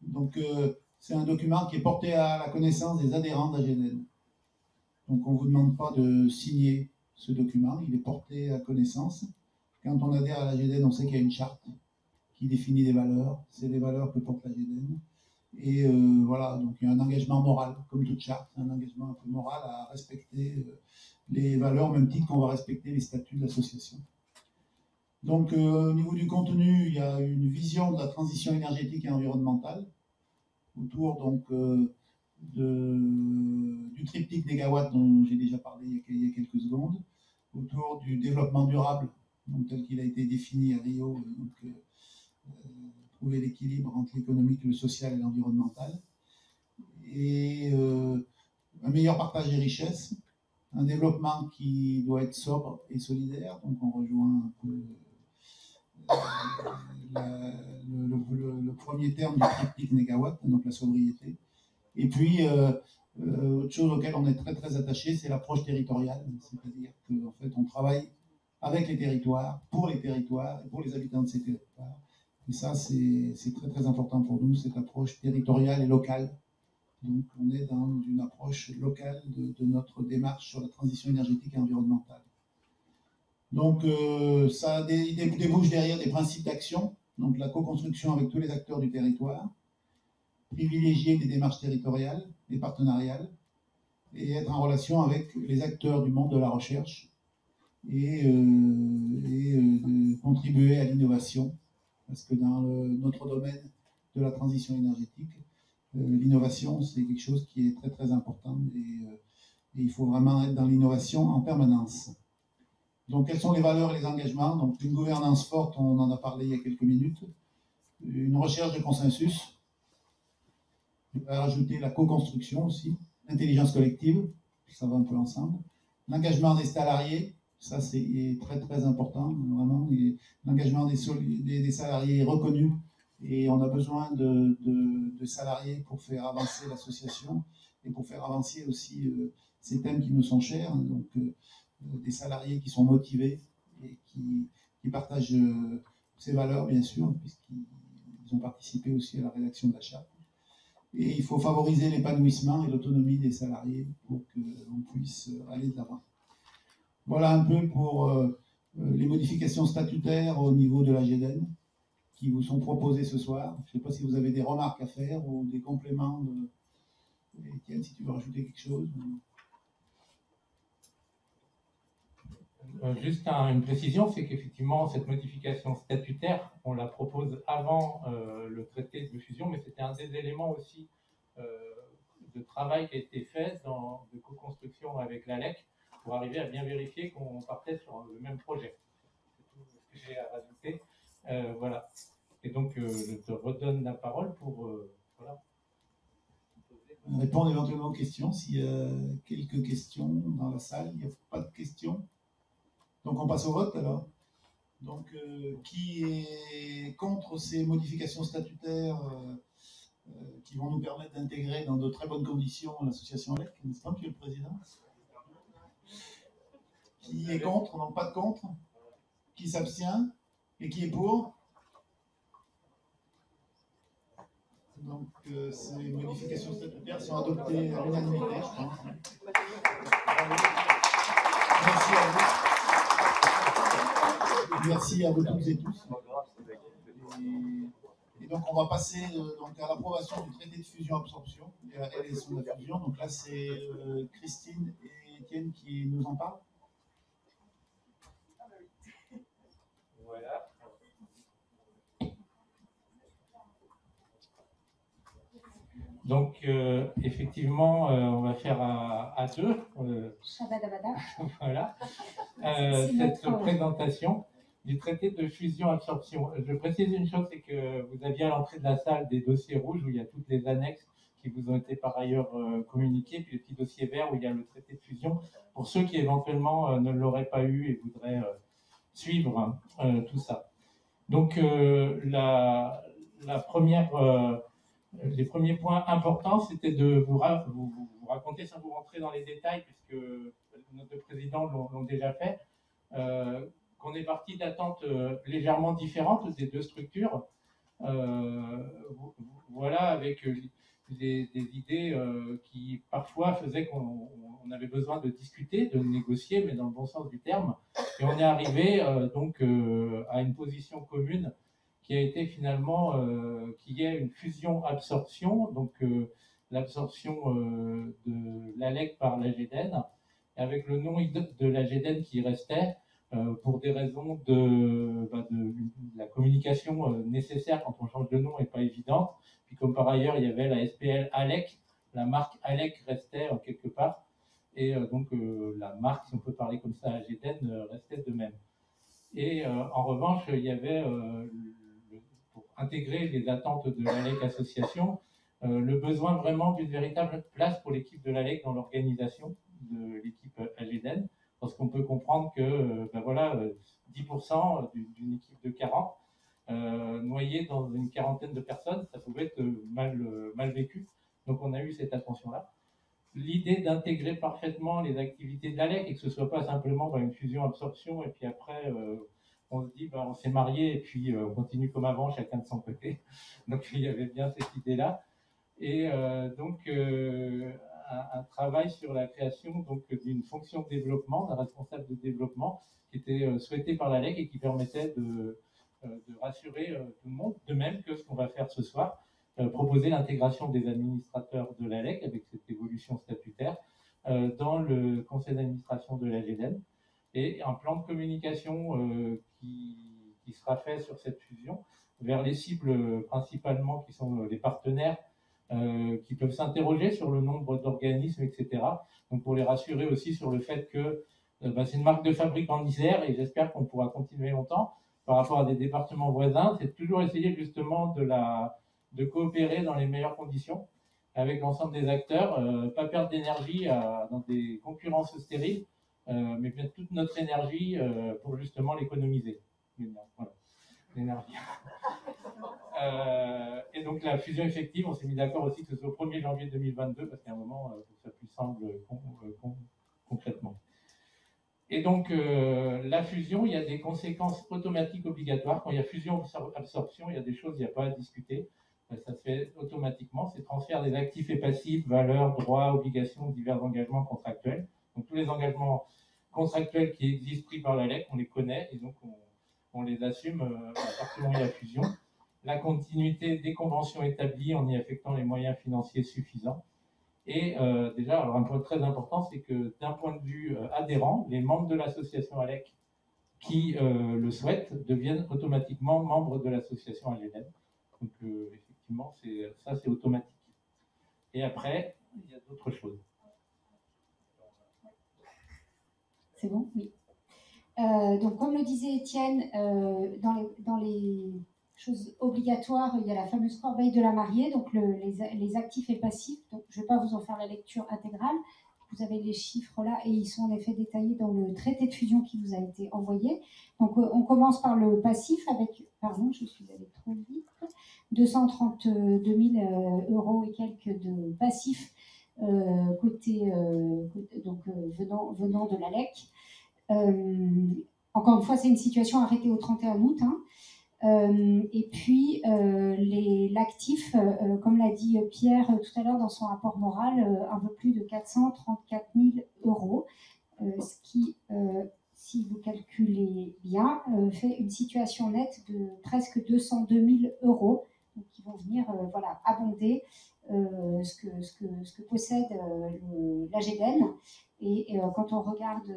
Donc, c'est un document qui est porté à la connaissance des adhérents de la GEDEN. Donc, on ne vous demande pas de signer ce document, il est porté à connaissance. Quand on adhère à la GEDEN, on sait qu'il y a une charte qui définit des valeurs. C'est les valeurs que porte la GEDEN. Et voilà, donc il y a un engagement moral, comme toute charte, un engagement un peu moral à respecter les valeurs, au même titre qu'on va respecter les statuts de l'association. Donc, au niveau du contenu, il y a une vision de la transition énergétique et environnementale autour donc, du triptyque négawatt dont j'ai déjà parlé il y a quelques secondes, autour du développement durable, donc, tel qu'il a été défini à Rio, trouver l'équilibre entre l'économique, le social et l'environnemental, et un meilleur partage des richesses, un développement qui doit être sobre et solidaire, donc on rejoint un peu le premier terme du triptyque négawatt, donc la sobriété. Et puis, autre chose auquel on est très très attaché, c'est l'approche territoriale, c'est-à-dire qu'en fait, on travaille avec les territoires, et pour les habitants de ces territoires. Et ça, c'est très très important pour nous, cette approche territoriale et locale. Donc, on est dans une approche locale de notre démarche sur la transition énergétique et environnementale. Donc, ça débouche derrière des principes d'action, donc la co-construction avec tous les acteurs du territoire, privilégier des démarches territoriales et partenariales, et être en relation avec les acteurs du monde de la recherche, et de contribuer à l'innovation, parce que dans notre domaine de la transition énergétique, l'innovation, c'est quelque chose qui est très très important, et il faut vraiment être dans l'innovation en permanence. Donc, quelles sont les valeurs et les engagements? Donc, une gouvernance forte, on en a parlé il y a quelques minutes. Une recherche de consensus. Je vais rajouter la co-construction aussi. L'intelligence collective, ça va un peu ensemble. L'engagement des salariés, ça c'est très très important, vraiment. L'engagement des salariés est reconnu, et on a besoin de salariés pour faire avancer l'association et pour faire avancer aussi ces thèmes qui nous sont chers. Donc, des salariés qui sont motivés et qui partagent ces valeurs, bien sûr, puisqu'ils ont participé aussi à la rédaction de la charte. Et il faut favoriser l'épanouissement et l'autonomie des salariés pour qu'on puisse aller de l'avant. Voilà un peu pour les modifications statutaires au niveau de la GEDEN qui vous sont proposées ce soir. Je ne sais pas si vous avez des remarques à faire ou des compléments. Étienne, si tu veux rajouter quelque chose. Juste une précision, c'est qu'effectivement, cette modification statutaire, on la propose avant le traité de fusion, mais c'était un des éléments aussi de travail qui a été fait de co-construction avec l'ALEC pour arriver à bien vérifier qu'on partait sur le même projet. C'est tout ce que j'ai à rajouter. Voilà. Et donc, je te redonne la parole pour voilà. Répondre éventuellement aux questions. S'il y a quelques questions dans la salle, il n'y a pas de questions. Donc on passe au vote alors. Donc qui est contre ces modifications statutaires qui vont nous permettre d'intégrer dans de très bonnes conditions l'association ALEC, n'est-ce pas, Monsieur le Président? Qui est contre? Non, pas de contre. Qui s'abstient? Et qui est pour? Donc ces modifications statutaires sont adoptées à l'unanimité, je pense. Merci à vous. Merci à vous toutes et tous. Et donc, on va passer donc, à l'approbation du traité de fusion-absorption et à la réalisation de la fusion. Donc là, c'est Christine et Étienne qui nous en parlent. Voilà. Donc, effectivement, on va faire à deux. Shabadabada. Voilà. Cette présentation du traité de fusion-absorption. Je précise une chose, c'est que vous aviez à l'entrée de la salle des dossiers rouges où il y a toutes les annexes qui vous ont été par ailleurs communiquées, puis le petit dossier vert où il y a le traité de fusion, pour ceux qui éventuellement ne l'auraient pas eu et voudraient suivre tout ça. Donc, les premiers points importants, c'était de vous raconter, sans vous rentrer dans les détails, puisque nos deux présidents l'ont déjà fait, qu'on est parti d'attentes légèrement différentes des deux structures. Voilà, avec des idées qui parfois faisaient qu'on avait besoin de discuter, de négocier, mais dans le bon sens du terme. Et on est arrivé donc à une position commune qui a été finalement qu'il y ait une fusion-absorption, donc l'absorption de l'ALEC par la GEDEN, avec le nom de la GEDEN qui restait, pour des raisons de la communication nécessaire quand on change de nom n'est pas évidente. Puis comme par ailleurs, il y avait la SPL ALEC, la marque ALEC restait quelque part. Et donc la marque, si on peut parler comme ça, AGDEN, restait de même. Et en revanche, il y avait, pour intégrer les attentes de l'ALEC Association, le besoin vraiment d'une véritable place pour l'équipe de l'ALEC dans l'organisation de l'équipe AGDEN, parce qu'on peut comprendre que 10% d'une équipe de 40, noyée dans une quarantaine de personnes, ça pouvait être mal vécu. Donc on a eu cette attention-là. L'idée d'intégrer parfaitement les activités de l'ALEC et que ce ne soit pas simplement une fusion-absorption et puis après on se dit on s'est marié et puis on continue comme avant, chacun de son côté. Donc il y avait bien cette idée-là. Et un travail sur la création d'une fonction de développement, d'un responsable de développement qui était souhaité par l'ALEC et qui permettait de rassurer tout le monde, de même que ce qu'on va faire ce soir. Proposer l'intégration des administrateurs de l'ALEC avec cette évolution statutaire dans le conseil d'administration de l'AGDEN et un plan de communication qui sera fait sur cette fusion vers les cibles principalement qui sont les partenaires qui peuvent s'interroger sur le nombre d'organismes, etc. Donc pour les rassurer aussi sur le fait que c'est une marque de fabrique en Isère et j'espère qu'on pourra continuer longtemps par rapport à des départements voisins. C'est toujours essayer justement de coopérer dans les meilleures conditions avec l'ensemble des acteurs, pas perdre d'énergie dans des concurrences stériles, mais mettre toute notre énergie pour justement l'économiser. Voilà, l'énergie. Et donc la fusion effective, on s'est mis d'accord aussi que ce soit au 1er janvier 2022, parce qu'à un moment, ça plus semble concrètement. Et donc, la fusion, il y a des conséquences automatiques obligatoires. Quand il y a fusion-absorption, il y a des choses, il n'y a pas à discuter. Ça se fait automatiquement. C'est transfert des actifs et passifs, valeurs, droits, obligations, divers engagements contractuels. Donc, tous les engagements contractuels qui existent pris par l'ALEC, on les connaît et donc on les assume à partir du moment où il y a fusion. La continuité des conventions établies en y affectant les moyens financiers suffisants. Et déjà, alors un point très important, c'est que d'un point de vue adhérent, les membres de l'association ALEC qui le souhaitent deviennent automatiquement membres de l'association AGDEN. Donc effectivement, ça c'est automatique. Et après, il y a d'autres choses. C'est bon? Oui. Donc comme le disait Étienne, dans les choses obligatoires, il y a la fameuse corbeille de la mariée, donc les actifs et passifs. Donc, je ne vais pas vous en faire la lecture intégrale. Vous avez les chiffres là et ils sont en effet détaillés dans le traité de fusion qui vous a été envoyé. Donc, on commence par le passif avec, pardon, je suis allée trop vite, 232 000 euros et quelques de passifs venant de l'ALEC. Encore une fois, c'est une situation arrêtée au 31 août. Et puis, l'actif, comme l'a dit Pierre tout à l'heure dans son rapport moral, un peu plus de 434 000 euros, ce qui, si vous calculez bien, fait une situation nette de presque 202 000 euros, donc qui vont venir abonder ce que possède l'AGDEN. Et quand on regarde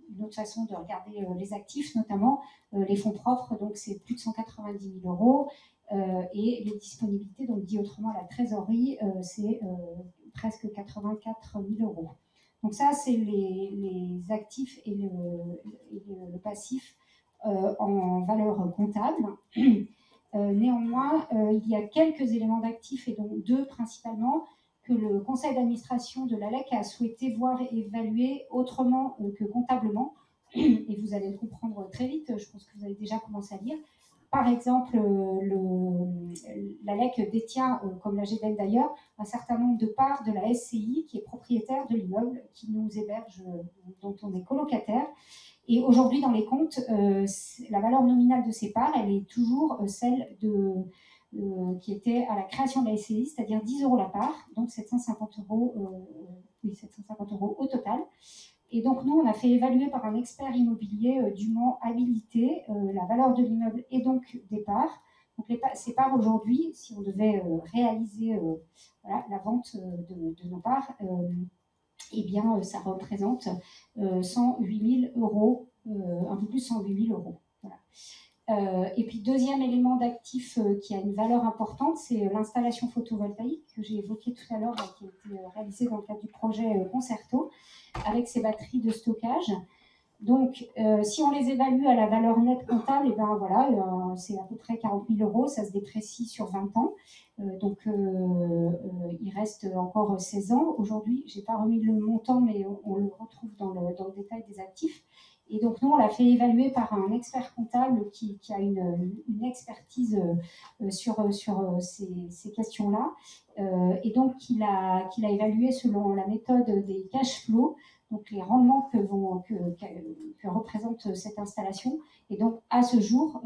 une autre façon de regarder les actifs, notamment les fonds propres, donc c'est plus de 190 000 euros, et les disponibilités, donc dit autrement la trésorerie, c'est presque 84 000 euros. Donc ça, c'est les actifs et le passif en valeur comptable. Néanmoins, il y a quelques éléments d'actifs, et donc deux principalement, que le conseil d'administration de l'ALEC a souhaité voir évaluer autrement que comptablement. Et vous allez le comprendre très vite, je pense que vous avez déjà commencé à lire. Par exemple, l'ALEC détient, comme l'AGDEN d'ailleurs, un certain nombre de parts de la SCI qui est propriétaire de l'immeuble qui nous héberge, dont on est colocataire. Et aujourd'hui, dans les comptes, la valeur nominale de ces parts, elle est toujours celle qui était à la création de la SCI, c'est-à-dire 10 € la part, donc 750 € au total. Et donc, nous, on a fait évaluer par un expert immobilier dûment habilité la valeur de l'immeuble et donc des parts. Donc, ces parts aujourd'hui, si on devait réaliser la vente de nos parts, eh bien, ça représente 108 000 euros un peu plus 108 000 euros. Voilà. Et puis, deuxième élément d'actif qui a une valeur importante, c'est l'installation photovoltaïque que j'ai évoquée tout à l'heure, qui a été réalisée dans le cadre du projet Concerto, avec ses batteries de stockage. Donc, si on les évalue à la valeur nette comptable, et ben voilà, c'est à peu près 40 000 euros, ça se déprécie sur 20 ans. Donc, il reste encore 16 ans. Aujourd'hui, je n'ai pas remis le montant, mais on le retrouve dans le détail des actifs. Et donc, nous, on l'a fait évaluer par un expert comptable qui a une expertise sur ces questions-là. Et donc, il a évalué selon la méthode des cash flows, donc les rendements que représente cette installation. Et donc, à ce jour,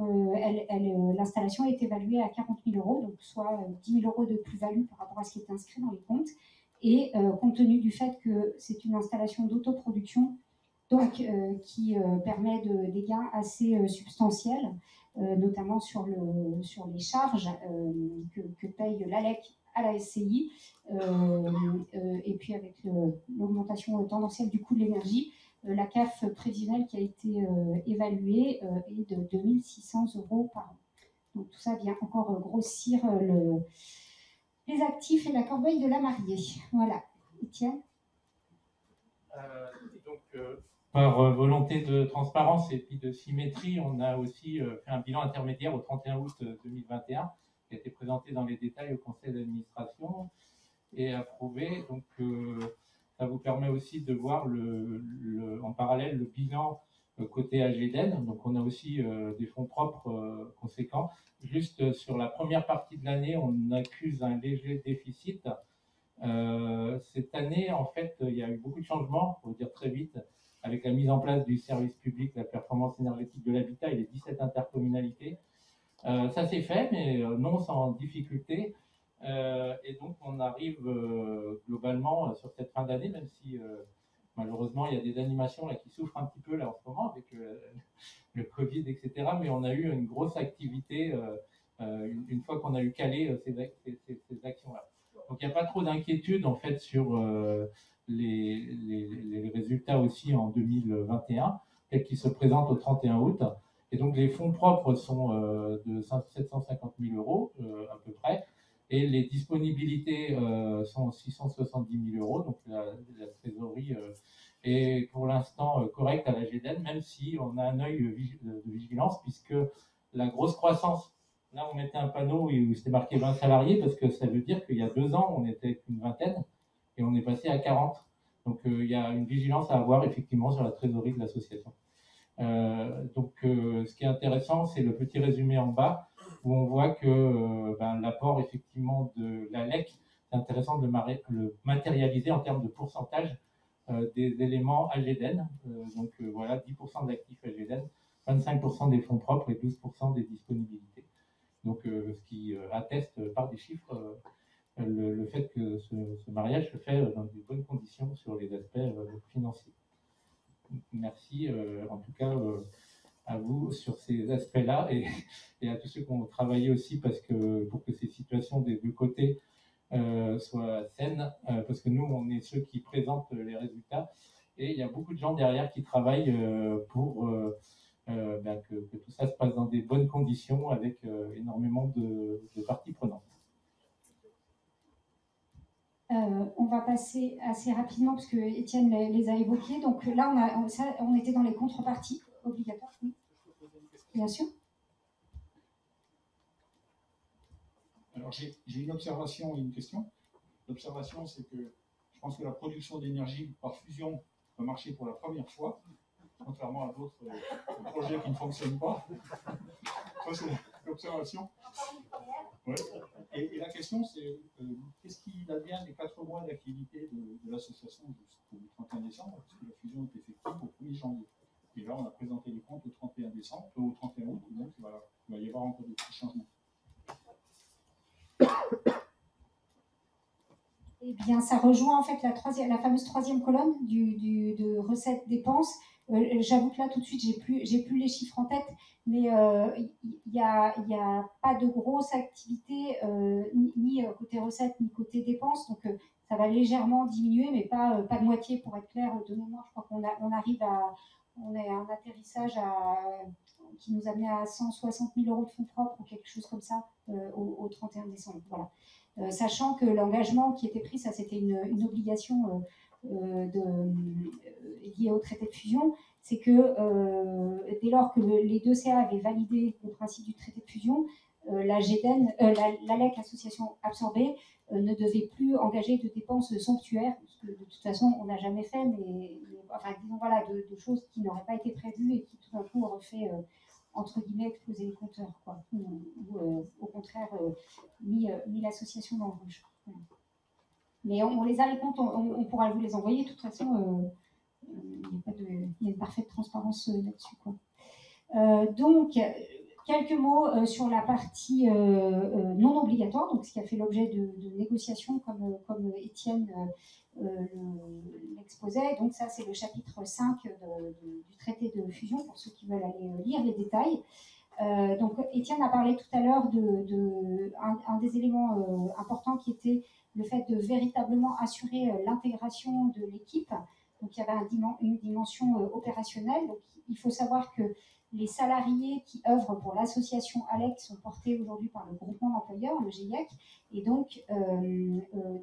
l'installation est évaluée à 40 000 euros, donc soit 10 000 euros de plus-value par rapport à ce qui est inscrit dans les comptes. Et compte tenu du fait que c'est une installation d'autoproduction, donc qui permet des gains assez substantiels, notamment sur les charges que paye l'ALEC à la SCI, et puis avec l'augmentation tendancielle du coût de l'énergie, la CAF prévisionnelle qui a été évaluée est de 2 600 euros par an. Donc tout ça vient encore grossir les actifs et la corbeille de la mariée. Voilà. Étienne? Par volonté de transparence et puis de symétrie, on a aussi fait un bilan intermédiaire au 31 août 2021 qui a été présenté dans les détails au conseil d'administration et approuvé. Donc, ça vous permet aussi de voir en parallèle le bilan côté AGDEN. Donc, on a aussi des fonds propres conséquents. Juste sur la première partie de l'année, on accuse un léger déficit. Cette année, en fait, il y a eu beaucoup de changements, pour dire très vite, avec la mise en place du service public, la performance énergétique de l'habitat et les 17 intercommunalités. Ça s'est fait, mais non sans difficulté. Et donc, on arrive globalement sur cette fin d'année, même si malheureusement, il y a des animations là, qui souffrent un petit peu là, en ce moment avec le Covid, etc. Mais on a eu une grosse activité une fois qu'on a eu calé ces actions-là. Donc, il n'y a pas trop d'inquiétude en fait sur les résultats aussi en 2021, tels qu'ils se présentent au 31 août. Et donc, les fonds propres sont de 750 000 euros à peu près. Et les disponibilités sont 670 000 euros. Donc, la trésorerie est pour l'instant correcte à la GDN, même si on a un œil de vigilance, puisque la grosse croissance, là, on mettait un panneau où c'était marqué 20 salariés, parce que ça veut dire qu'il y a 2 ans, on était une vingtaine, et on est passé à 40. Donc, il y a une vigilance à avoir, effectivement, sur la trésorerie de l'association. Donc, ce qui est intéressant, c'est le petit résumé en bas, où on voit que l'apport, effectivement, de l'ALEC, c'est intéressant de le matérialiser en termes de pourcentage des éléments AGDEN. Donc, voilà, 10% d'actifs AGDEN, 25% des fonds propres et 12% des disponibilités. Donc, ce qui atteste par des chiffres le fait que ce mariage se fait dans de bonnes conditions sur les aspects financiers. Merci en tout cas à vous sur ces aspects-là et à tous ceux qui ont travaillé aussi pour que ces situations des deux côtés soient saines, parce que nous, on est ceux qui présentent les résultats et il y a beaucoup de gens derrière qui travaillent pour que tout ça se passe dans des bonnes conditions avec énormément de parties prenantes. On va passer assez rapidement parce que Étienne les a évoqués. Donc là, on était dans les contreparties obligatoires. Oui. Bien sûr. Alors j'ai une observation et une question. L'observation, c'est que je pense que la production d'énergie par fusion va marcher pour la première fois, contrairement à d'autres projets qui ne fonctionnent pas. Ça, c'est l'observation. Ouais. Et la question, c'est qu'est-ce qu'il advient des 4 mois d'activité de l'association jusqu'au 31 décembre, parce que la fusion est effective au 1er janvier. Et là, on a présenté les comptes au 31 décembre, au 31 août, donc il va y avoir encore des petits changements. Eh bien, ça rejoint en fait la fameuse troisième colonne de recettes-dépenses. J'avoue que là, tout de suite, j'ai plus les chiffres en tête, mais il y a pas de grosse activité, ni côté recettes, ni côté dépenses. Donc, ça va légèrement diminuer, mais pas de moitié, pour être clair. De mémoire, je crois on arrive à... On est à un atterrissage qui nous amenait à 160 000 euros de fonds propres ou quelque chose comme ça au 31 décembre. Voilà. Sachant que l'engagement qui était pris, ça c'était une obligation liée au traité de fusion, c'est que dès lors que les deux CA avaient validé le principe du traité de fusion, l'ALEC, association absorbée, ne devait plus engager de dépenses somptuaires, parce que de toute façon on n'a jamais fait, mais enfin disons voilà, de choses qui n'auraient pas été prévues et qui tout d'un coup auraient fait entre guillemets exploser les compteurs, quoi, ou au contraire mis l'association dans le rouge. Voilà. Mais on les a les comptes, on pourra vous les envoyer. De toute façon, il y a une parfaite transparence là-dessus, quoi. Donc, quelques mots sur la partie non obligatoire, donc ce qui a fait l'objet de négociations, comme Étienne l'exposait. Donc ça, c'est le chapitre 5 du traité de fusion, pour ceux qui veulent aller lire les détails. Donc Étienne a parlé tout à l'heure un des éléments importants qui était le fait de véritablement assurer l'intégration de l'équipe. Donc il y avait une dimension opérationnelle. Donc il faut savoir que les salariés qui œuvrent pour l'association ALEC sont portés aujourd'hui par le groupement d'employeurs, le GIEC, et donc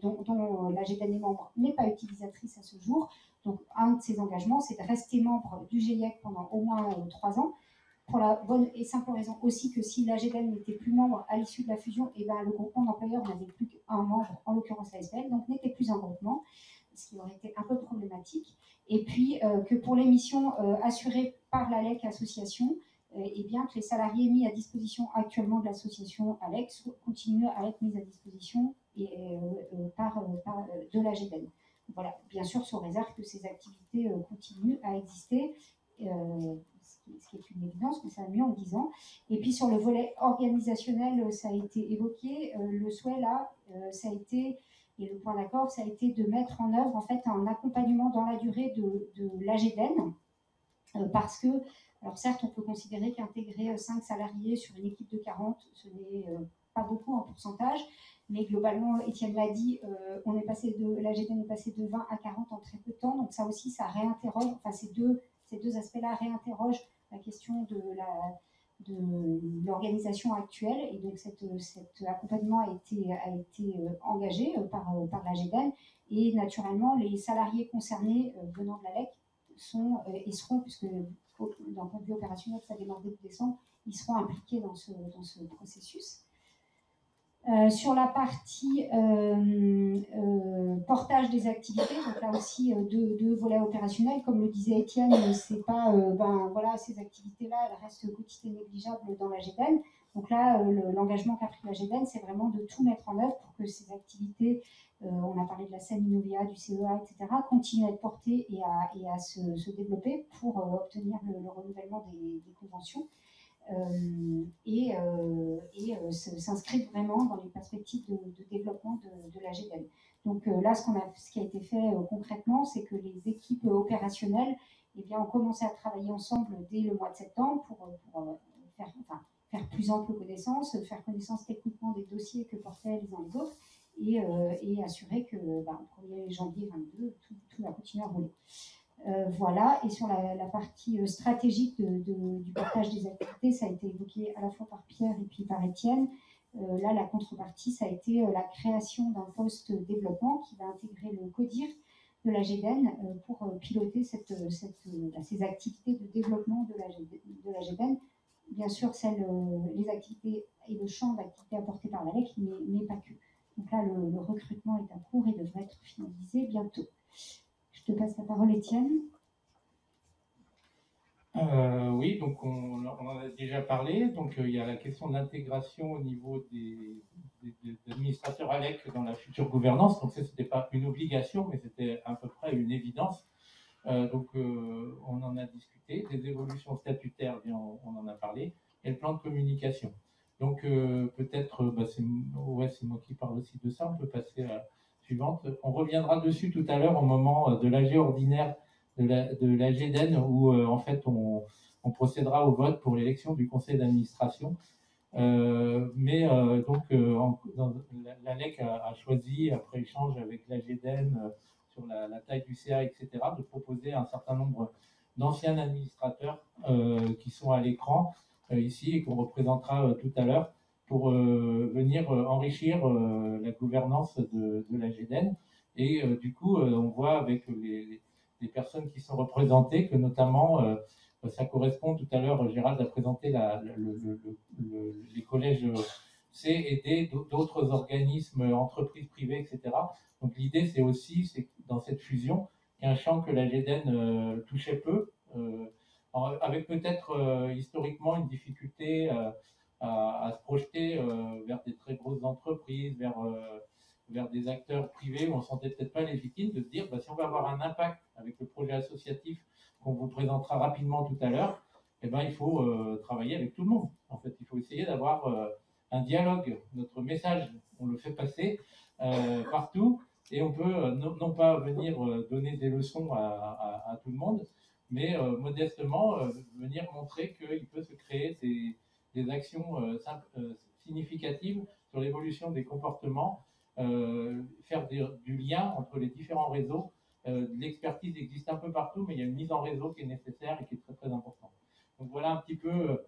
dont la GEDEN est membre, mais pas utilisatrice à ce jour. Donc un de ces engagements, c'est de rester membre du GIEC pendant au moins 3 ans, pour la bonne et simple raison aussi que si la GEDEN n'était plus membre à l'issue de la fusion, et ben le groupement d'employeurs n'avait plus qu'un membre, en l'occurrence la SBL, donc n'était plus un groupement, ce qui aurait été un peu problématique. Et puis que pour les missions assurées par l'ALEC Association, et bien que les salariés mis à disposition actuellement de l'association ALEC continuent à être mis à disposition de la GEDEN. Voilà, bien sûr sous réserve que ces activités continuent à exister, ce qui est une évidence, mais ça va mieux en 10 ans. Et puis sur le volet organisationnel, ça a été évoqué, le souhait là, ça a été, et le point d'accord, ça a été de mettre en œuvre en fait un accompagnement dans la durée de l'AGEDEN, parce que, alors certes, on peut considérer qu'intégrer 5 salariés sur une équipe de 40, ce n'est pas beaucoup en pourcentage, mais globalement, Étienne l'a dit, l'AGEDEN est passé de 20 à 40 en très peu de temps, donc ça aussi, ça réinterroge, enfin ces deux aspects-là réinterrogent la question de l'organisation actuelle, et donc cet accompagnement a été engagé par l'AGEDEN, et naturellement, les salariés concernés venant de l'ALEC sont et seront, puisque d'un point de vue opérationnel, ça démarre début décembre, ils seront impliqués dans ce processus. Sur la partie portage des activités, donc là aussi deux volets opérationnels, comme le disait Étienne, c'est pas voilà, ces activités-là, elles restent quotidiennes et négligeables dans la GEDEN. Donc là, l'engagement qu'a pris la GEDEN, c'est vraiment de tout mettre en œuvre pour que ces activités, on a parlé de la SEM-Innovia, du CEA, etc., continuent à être portées et à se développer pour obtenir le renouvellement des conventions. S'inscrivent vraiment dans les perspectives de développement de la GEDEN. Donc là, ce qui a été fait concrètement, c'est que les équipes opérationnelles ont commencé à travailler ensemble dès le mois de septembre pour faire plus ample connaissance, faire connaissance techniquement des dossiers que portaient les uns les autres, et assurer que au 1er janvier 2022, tout va continuer à rouler. Voilà, et sur la partie stratégique du partage des activités, ça a été évoqué à la fois par Pierre et puis par Étienne. Là, la contrepartie, ça a été la création d'un poste développement qui va intégrer le CODIR de la GEDEN pour piloter ces activités de développement de la GEDEN. Bien sûr, les activités et le champ d'activités apporté par l'ALEC, mais pas que. Donc là, le recrutement est en cours et devrait être finalisé bientôt. Je te passe la parole, Étienne. Oui, donc on en a déjà parlé. Donc il y a la question de l'intégration au niveau des administrateurs ALEC dans la future gouvernance. Donc ça, c'était pas une obligation, mais c'était à peu près une évidence. On en a discuté. Des évolutions statutaires, bien, on en a parlé. Et le plan de communication. Donc peut-être, c'est moi qui parle aussi de ça. On peut passer à la suivante. On reviendra dessus tout à l'heure au moment de l'AG ordinaire de la GEDEN où en fait on procédera au vote pour l'élection du conseil d'administration. L'ALEC a choisi, après échange avec la GEDEN sur la taille du CA, etc., de proposer un certain nombre d'anciens administrateurs qui sont à l'écran ici et qu'on représentera tout à l'heure pour venir enrichir la gouvernance de la GEDEN. Et du coup, on voit avec les personnes qui sont représentées que notamment ça correspond, tout à l'heure, Gérald a présenté les collèges C et D, d'autres organismes, entreprises privées, etc. Donc l'idée, c'est aussi, dans cette fusion, il y a un champ que la GEDEN touchait peu, avec peut-être historiquement une difficulté à se projeter vers des très grosses entreprises, vers des acteurs privés où on ne se sentait peut-être pas légitime de se dire, si on va avoir un impact avec le projet associatif qu'on vous présentera rapidement tout à l'heure, eh ben, il faut travailler avec tout le monde. En fait, il faut essayer d'avoir un dialogue. Notre message, on le fait passer partout et on peut non pas venir donner des leçons à tout le monde, mais modestement venir montrer qu'il peut se créer des actions significatives sur l'évolution des comportements, faire du lien entre les différents réseaux. L'expertise existe un peu partout, mais il y a une mise en réseau qui est nécessaire et qui est très très importante. Donc voilà un petit peu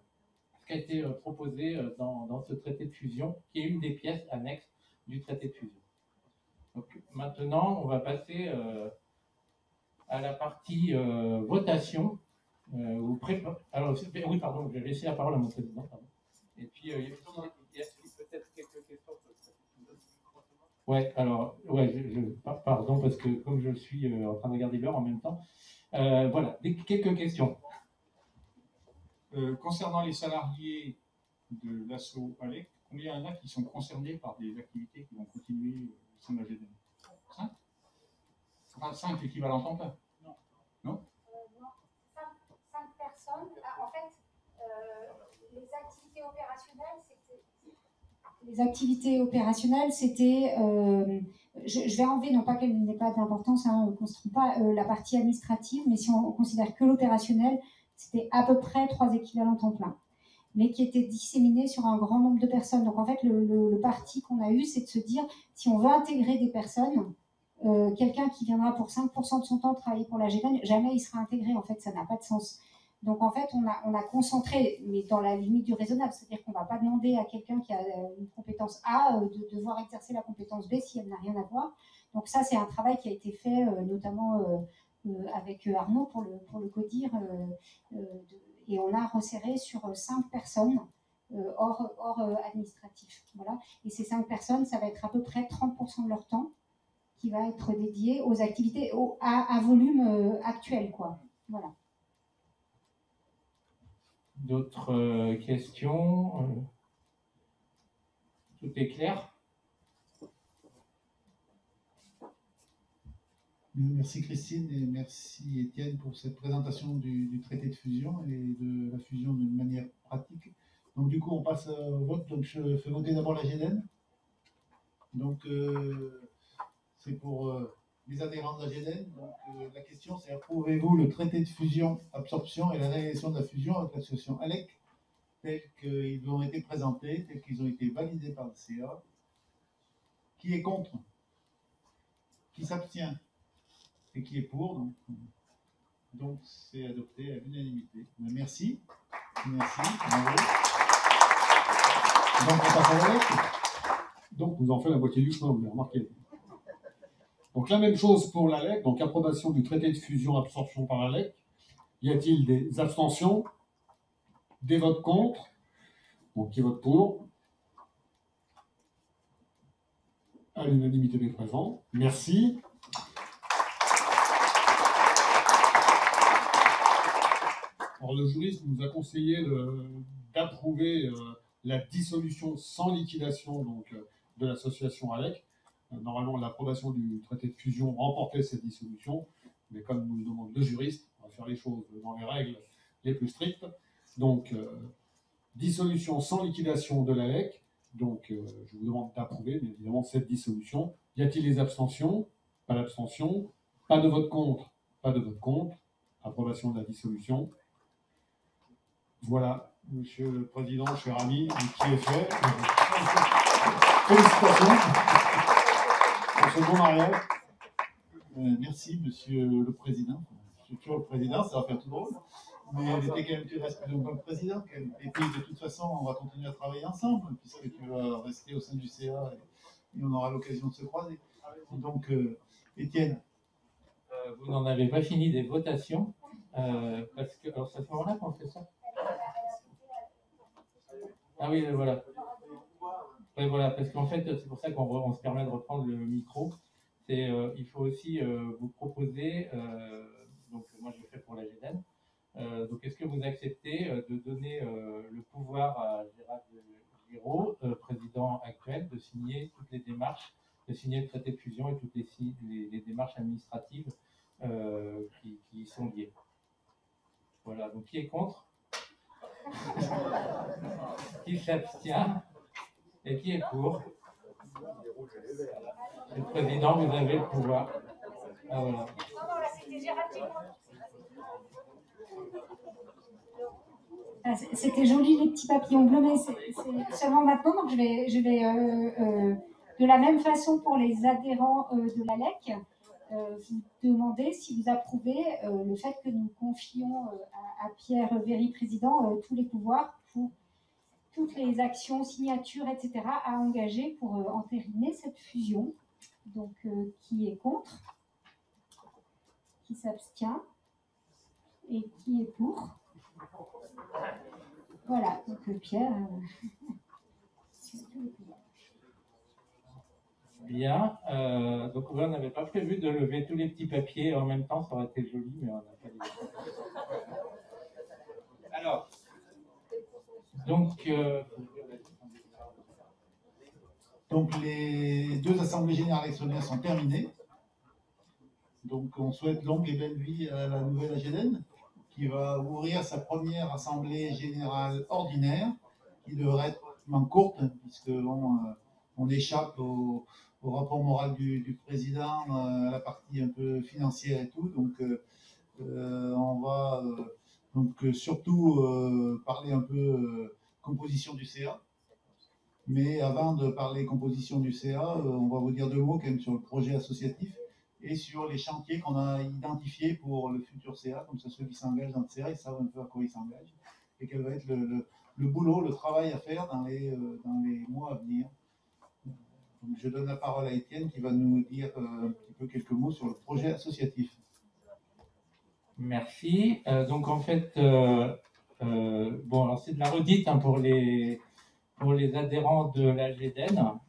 ce qui a été proposé dans ce traité de fusion, qui est une des pièces annexes du traité de fusion. Donc maintenant, on va passer à la partie votation. Alors, oui, pardon, je vais laisser la parole à mon président. Pardon. Et puis, il y a peut-être quelques questions. Ouais, alors, pardon, parce que comme je suis en train de regarder l'heure en même temps, voilà, quelques questions. Concernant les salariés de l'ASSO ALEC, combien il y en a qui sont concernés par des activités qui vont continuer au sein de la GEDEN? 5 Enfin, 5 équivalents temps plein? Non. Non, 5 personnes. En fait, les activités opérationnelles, c'était. Je vais enlever, non pas qu'elle n'ait pas d'importance, on ne considère pas la partie administrative, mais si on considère que l'opérationnel, c'était à peu près 3 équivalents temps plein, mais qui étaient disséminés sur un grand nombre de personnes. Donc en fait, le parti qu'on a eu, c'est de se dire, si on veut intégrer des personnes, quelqu'un qui viendra pour 5% de son temps travailler pour la GEDEN, jamais il sera intégré, en fait, ça n'a pas de sens. Donc en fait, on a concentré, mais dans la limite du raisonnable, c'est-à-dire qu'on ne va pas demander à quelqu'un qui a une compétence A de devoir exercer la compétence B si elle n'a rien à voir. Donc ça, c'est un travail qui a été fait notamment avec Arnaud pour le CODIR, et on a resserré sur 5 personnes hors administratif. Voilà. Et ces 5 personnes, ça va être à peu près 30% de leur temps qui va être dédié aux activités à volume actuel, quoi. Voilà. D'autres questions? Tout est clair? Merci Christine et merci Étienne pour cette présentation du traité de fusion et de la fusion d'une manière pratique. Donc du coup on passe au vote. Donc je fais voter d'abord la GEDEN. Donc c'est pour les adhérents de la GEDEN. Donc la question c'est: approuvez-vous le traité de fusion, absorption et la réalisation de la fusion avec l'association ALEC tels qu'ils ont été présentés, tels qu'ils ont été validés par le CA? Qui est contre? Qui s'abstient? Et qui est pour? Donc c'est adopté à l'unanimité. Merci. Merci. Bravo. Donc on passe à l'ALEC. Donc vous en faites la moitié du chemin, vous l'avez remarqué. Donc la même chose pour l'ALEC, donc approbation du traité de fusion absorption par l'ALEC. Y a-t-il des abstentions? Des votes contre? Donc qui vote pour? À l'unanimité des présents. Merci. Alors, le juriste nous a conseillé d'approuver la dissolution sans liquidation donc, de l'association ALEC. Normalement, l'approbation du traité de fusion remportait cette dissolution, mais comme nous le demande le juriste, on va faire les choses dans les règles les plus strictes. Donc, dissolution sans liquidation de l'ALEC. Donc, je vous demande d'approuver, bien évidemment, cette dissolution. Y a-t-il des abstentions? Pas d'abstention. Pas de vote contre? Pas de vote contre. Approbation de la dissolution. Voilà, Monsieur le Président, cher ami, qui est fait. Félicitations pour ce bon mariage. Merci, Monsieur le Président. Je suis toujours le Président, ça va faire tout drôle. Mais il était quand même, tu restes plus longtemps le Président. Et puis, de toute façon, on va continuer à travailler ensemble, puisque tu vas rester au sein du CA et on aura l'occasion de se croiser. Donc, Étienne. Vous n'en avez pas fini des votations, parce que... Alors, c'est à ce moment-là qu'on fait ça? Ah oui, voilà. Ouais, voilà, parce qu'en fait, c'est pour ça qu'on se permet de reprendre le micro. Il faut aussi vous proposer, donc moi je le fais pour la GEDEN, donc est-ce que vous acceptez de donner le pouvoir à Gérald Giraud, président actuel, de signer toutes les démarches, de signer le traité de fusion et toutes les démarches administratives qui y sont liées? Voilà, donc qui est contre? Qui s'abstient? Et qui est pour? Le Président, vous avez le pouvoir. Ah, voilà. C'était joli les petits papillons bleus, mais c'est seulement maintenant. Donc je vais de la même façon pour les adhérents de l'ALEC, vous demander si vous approuvez le fait que nous confions à Pierre Véry, président, tous les pouvoirs pour toutes les actions, signatures, etc. à engager pour entériner cette fusion. Donc, qui est contre? Qui s'abstient? Et qui est pour? Voilà, donc Pierre... Bien, donc on n'avait pas prévu de lever tous les petits papiers en même temps, ça aurait été joli, mais on n'a pas les... Alors, donc les deux assemblées générales extraordinaires sont terminées. Donc on souhaite longue et belle vie à la nouvelle AGEDEN, qui va ouvrir sa première assemblée générale ordinaire, qui devrait être courte, puisque on échappe au rapport moral du président, à la partie un peu financière et tout. Donc on va surtout parler un peu composition du CA. Mais avant de parler composition du CA, on va vous dire deux mots quand même sur le projet associatif et sur les chantiers qu'on a identifiés pour le futur CA, comme ça ceux qui s'engagent dans le CA, ils savent un peu à quoi ils s'engagent et quel va être le boulot, le travail à faire dans les mois à venir. Donc, je donne la parole à Étienne qui va nous dire un petit peu quelques mots sur le projet associatif. Merci. Donc en fait, bon, alors c'est de la redite hein, pour les adhérents de la GEDEN,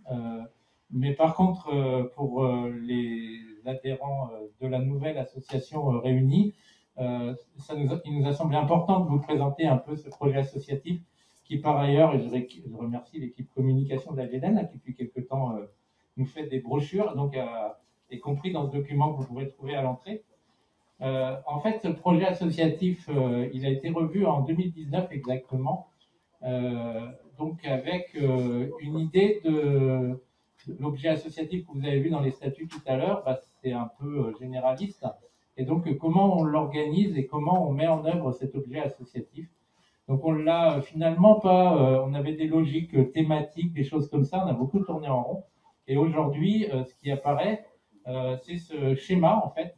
mais par contre, pour les adhérents de la nouvelle association réunie, il nous a semblé important de vous présenter un peu ce projet associatif qui, par ailleurs, et je remercie l'équipe communication de la GEDEN qui, depuis quelque temps, nous fait des brochures, donc, y compris dans ce document que vous pourrez trouver à l'entrée. En fait, ce projet associatif, il a été revu en 2019 exactement, donc avec une idée de l'objet associatif que vous avez vu dans les statuts tout à l'heure, c'est un peu généraliste. Et donc, comment on l'organise et comment on met en œuvre cet objet associatif. Donc, on l'a finalement pas... on avait des logiques thématiques, des choses comme ça. On a beaucoup tourné en rond. Et aujourd'hui, ce qui apparaît, c'est ce schéma, en fait,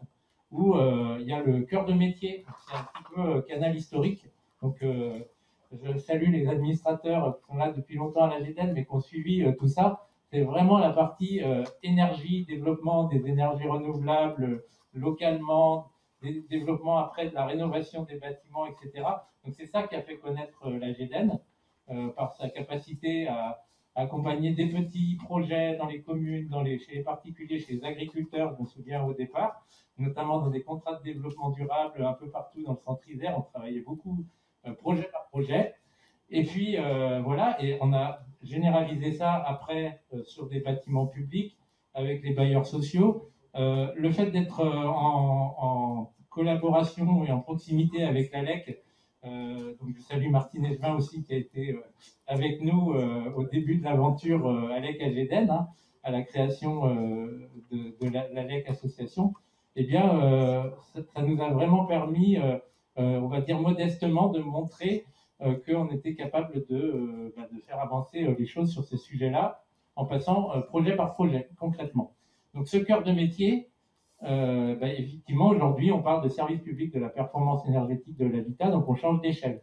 où il y a le cœur de métier. C'est un petit peu canal historique. Donc, je salue les administrateurs qui sont là depuis longtemps à la GEDEN, mais qui ont suivi tout ça. C'est vraiment la partie énergie, développement des énergies renouvelables localement, développement après de la rénovation des bâtiments, etc. Donc c'est ça qui a fait connaître la GEDEN par sa capacité à accompagner des petits projets dans les communes, chez les particuliers, chez les agriculteurs, je me souviens au départ, notamment dans des contrats de développement durable un peu partout dans le centre Isère. On travaillait beaucoup projet par projet. Et puis voilà, et on a généralisé ça après sur des bâtiments publics avec les bailleurs sociaux. Le fait d'être en collaboration et en proximité avec l'ALEC, donc je salue Martine Esvin aussi qui a été avec nous au début de l'aventure ALEC AGEDEN, à la création de l'ALEC Association. eh bien, ça nous a vraiment permis, on va dire modestement, de montrer qu'on était capable de faire avancer les choses sur ces sujets-là en passant projet par projet, concrètement. Donc ce cœur de métier, effectivement, aujourd'hui, on parle de service public de la performance énergétique de l'habitat, donc on change d'échelle.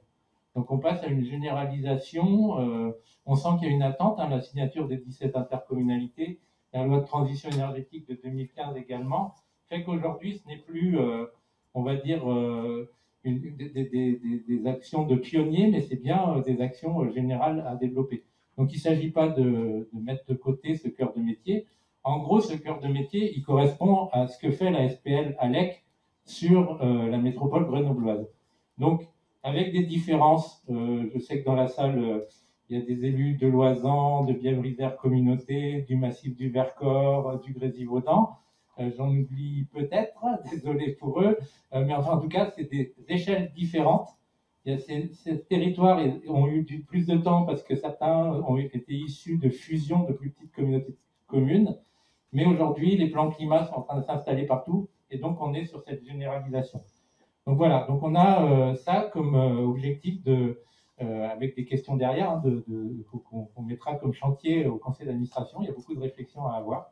Donc on passe à une généralisation, on sent qu'il y a une attente, la signature des 17 intercommunalités, la loi de transition énergétique de 2015 également, fait qu'aujourd'hui, ce n'est plus, on va dire, des actions de pionniers, mais c'est bien des actions générales à développer. Donc il ne s'agit pas de mettre de côté ce cœur de métier. En gros, ce cœur de métier, il correspond à ce que fait la SPL ALEC sur la métropole grenobloise. Donc, avec des différences, je sais que dans la salle, il y a des élus de Loisan, de Bièvre-Isère Communauté, du Massif du Vercors, du Grésivaudan. J'en oublie peut-être, désolé pour eux, mais enfin, en tout cas, c'est des échelles différentes. Ces territoires ont eu plus de temps parce que certains ont été issus de fusions de plus petites communautés de communes. Mais aujourd'hui, les plans climat sont en train de s'installer partout et donc on est sur cette généralisation. Donc voilà, donc on a ça comme objectif avec des questions derrière qu'on mettra comme chantier au conseil d'administration. Il y a beaucoup de réflexions à avoir.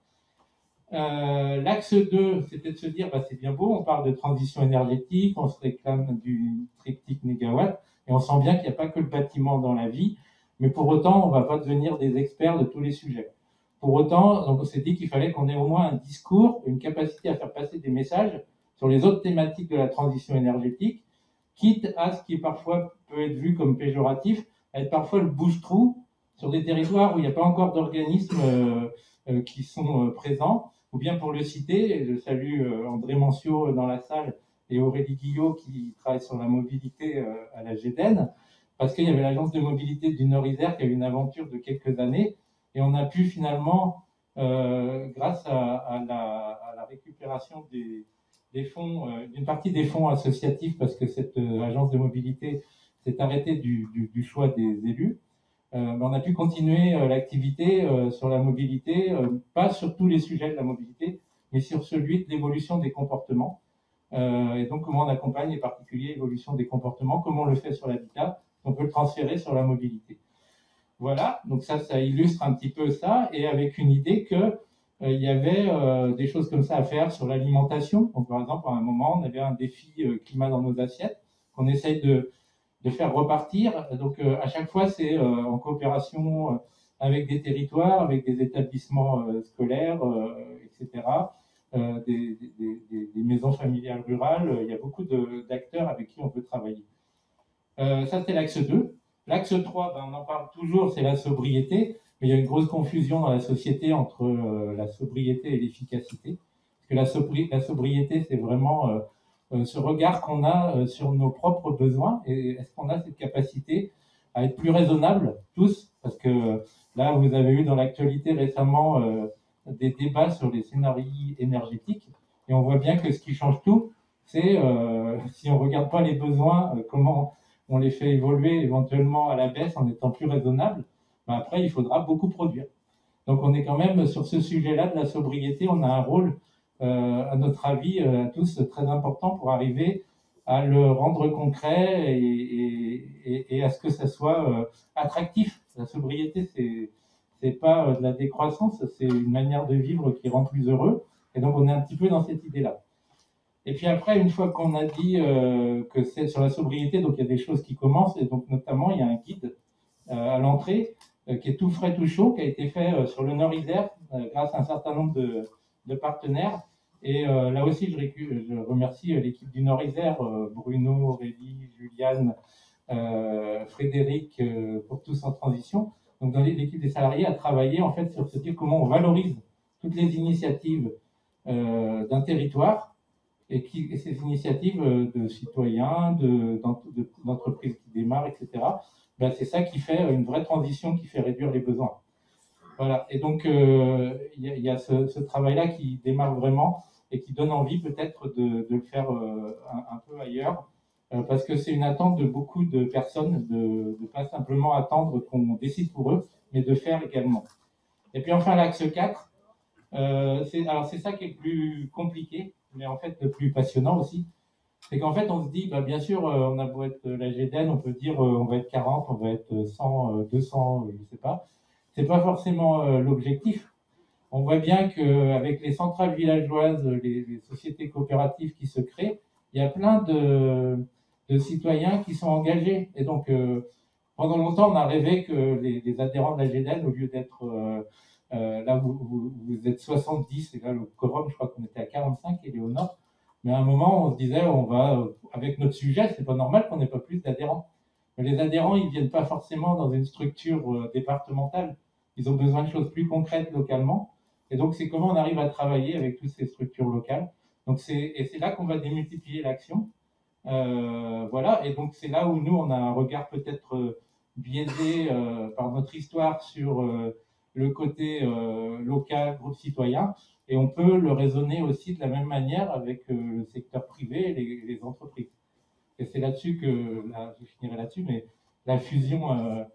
L'axe 2, c'était de se dire, c'est bien beau, on parle de transition énergétique, on se réclame du triptyque mégawatt, et on sent bien qu'il n'y a pas que le bâtiment dans la vie, mais pour autant, on ne va pas devenir des experts de tous les sujets. Pour autant, donc on s'est dit qu'il fallait qu'on ait au moins un discours, une capacité à faire passer des messages sur les autres thématiques de la transition énergétique, quitte à ce qui parfois peut être vu comme péjoratif, à être parfois le bouche-trou sur des territoires où il n'y a pas encore d'organismes qui sont présents, ou bien pour le citer, je salue André Mancio dans la salle et Aurélie Guillot qui travaille sur la mobilité à la GEDEN, parce qu'il y avait l'agence de mobilité du Nord-Isère qui a eu une aventure de quelques années, et on a pu finalement, grâce à la récupération des fonds, d'une partie des fonds associatifs, parce que cette agence de mobilité s'est arrêtée du choix des élus, on a pu continuer l'activité sur la mobilité, pas sur tous les sujets de la mobilité, mais sur celui de l'évolution des comportements. Et donc, comment on accompagne en particulier l'évolution des comportements, comment on le fait sur l'habitat, on peut le transférer sur la mobilité. Voilà, donc ça illustre un petit peu ça, et avec une idée que il y avait des choses comme ça à faire sur l'alimentation. Donc, par exemple, à un moment, on avait un défi climat dans nos assiettes qu'on essaye de faire repartir. Donc, à chaque fois, c'est en coopération avec des territoires, avec des établissements scolaires, etc., des maisons familiales rurales. Il y a beaucoup d'acteurs avec qui on peut travailler. Ça, c'est l'axe 2. L'axe 3, on en parle toujours, c'est la sobriété. Mais il y a une grosse confusion dans la société entre la sobriété et l'efficacité. Parce que la sobriété, c'est vraiment ce regard qu'on a sur nos propres besoins. Et est-ce qu'on a cette capacité à être plus raisonnable, tous? Parce que là, vous avez eu dans l'actualité récemment des débats sur les scénarios énergétiques. Et on voit bien que ce qui change tout, c'est si on ne regarde pas les besoins, comment on les fait évoluer éventuellement à la baisse en étant plus raisonnable. Après, il faudra beaucoup produire. Donc, on est quand même sur ce sujet-là de la sobriété. On a un rôle, à notre avis, à tous très important pour arriver à le rendre concret et à ce que ça soit attractif. La sobriété, c'est pas de la décroissance, c'est une manière de vivre qui rend plus heureux. Et donc, on est un petit peu dans cette idée-là. Et puis après, une fois qu'on a dit que c'est sur la sobriété, donc il y a des choses qui commencent. Et donc, notamment, il y a un guide à l'entrée qui est tout frais, tout chaud, qui a été fait sur le Nord-Isère grâce à un certain nombre de partenaires. Et là aussi, je remercie l'équipe du Nord-Isère, Bruno, Aurélie, Juliane, Frédéric, pour tous en transition. Donc, dans l'équipe des salariés a travaillé en fait sur se dire comment on valorise toutes les initiatives d'un territoire et ces initiatives de citoyens, d'entreprises qui démarrent, etc. C'est ça qui fait une vraie transition, qui fait réduire les besoins. Voilà. Et donc, il y a ce travail-là qui démarre vraiment et qui donne envie peut-être de le faire un peu ailleurs, parce que c'est une attente de beaucoup de personnes, de ne pas simplement attendre qu'on décide pour eux, mais de faire également. Et puis enfin, l'axe 4, c'est ça qui est le plus compliqué, mais en fait le plus passionnant aussi, c'est qu'en fait on se dit, bah, bien sûr, on a beau être la GDN, on peut dire on va être 40, on va être 100, 200, je sais pas. C'est pas forcément l'objectif. On voit bien qu'avec les centrales villageoises, les sociétés coopératives qui se créent, il y a plein de citoyens qui sont engagés. Et donc, pendant longtemps, on a rêvé que les adhérents de la GDN, au lieu d'être là, vous êtes 70, et là, le quorum, je crois qu'on était à 45, il est au nord. Mais à un moment, on se disait, on va, avec notre sujet, c'est pas normal qu'on n'ait pas plus d'adhérents. Mais les adhérents, ils viennent pas forcément dans une structure départementale. Ils ont besoin de choses plus concrètes localement. Et donc, c'est comment on arrive à travailler avec toutes ces structures locales. Donc, c'est là qu'on va démultiplier l'action. Voilà. Et donc, c'est là où nous, on a un regard peut-être biaisé par notre histoire sur le côté local, groupe citoyen. Et on peut le raisonner aussi de la même manière avec le secteur privé et les entreprises. Et c'est là-dessus que, là, je finirai là-dessus, mais la fusion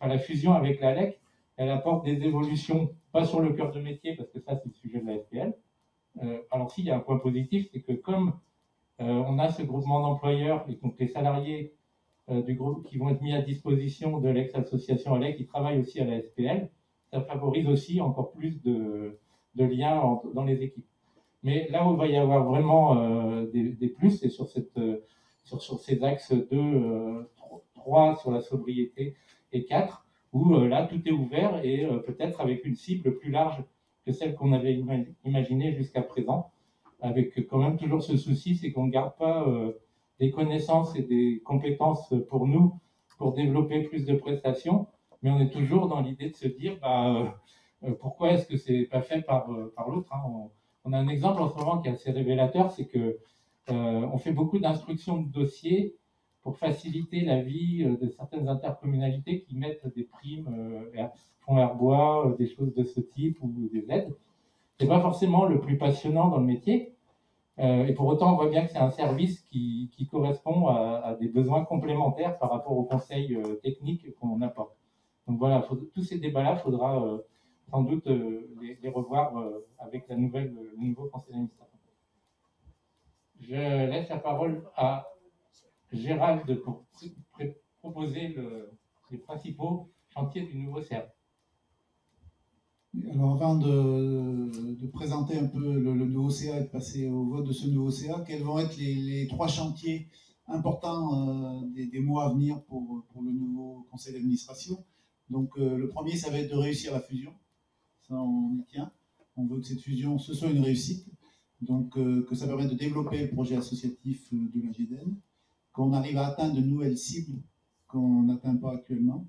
la fusion avec l'ALEC, elle apporte des évolutions, pas sur le cœur de métier, parce que ça, c'est le sujet de la SPL. Alors, s'il y a un point positif, c'est que comme on a ce groupement d'employeurs, et donc les salariés du groupe qui vont être mis à disposition de l'ex-association ALEC, qui travaillent aussi à la SPL, ça favorise aussi encore plus de liens dans les équipes. Mais là où il va y avoir vraiment des plus, c'est sur ces axes 2, 3 sur la sobriété et 4, où là tout est ouvert et peut-être avec une cible plus large que celle qu'on avait imaginée jusqu'à présent, avec quand même toujours ce souci, c'est qu'on ne garde pas des connaissances et des compétences pour nous, pour développer plus de prestations, mais on est toujours dans l'idée de se dire, pourquoi est-ce que c'est pas fait par l'autre, hein. On a un exemple en ce moment qui est assez révélateur, c'est que on fait beaucoup d'instructions de dossiers pour faciliter la vie de certaines intercommunalités qui mettent des primes, fonds Herbois, des choses de ce type ou des aides. C'est pas forcément le plus passionnant dans le métier, et pour autant on voit bien que c'est un service qui correspond à des besoins complémentaires par rapport aux conseils techniques qu'on apporte. Donc voilà, tous ces débats-là, il faudra sans doute les revoir avec le nouveau conseil d'administration. Je laisse la parole à Gérald pour proposer les principaux chantiers du nouveau CA. Alors avant de présenter un peu le nouveau CA et de passer au vote de ce nouveau CA, quels vont être les 3 chantiers importants des mois à venir pour le nouveau conseil d'administration? Donc le premier, ça va être de réussir la fusion. Ça, on y tient. On veut que cette fusion, ce soit une réussite. Donc que ça permette de développer le projet associatif de la GDN, qu'on arrive à atteindre de nouvelles cibles qu'on n'atteint pas actuellement.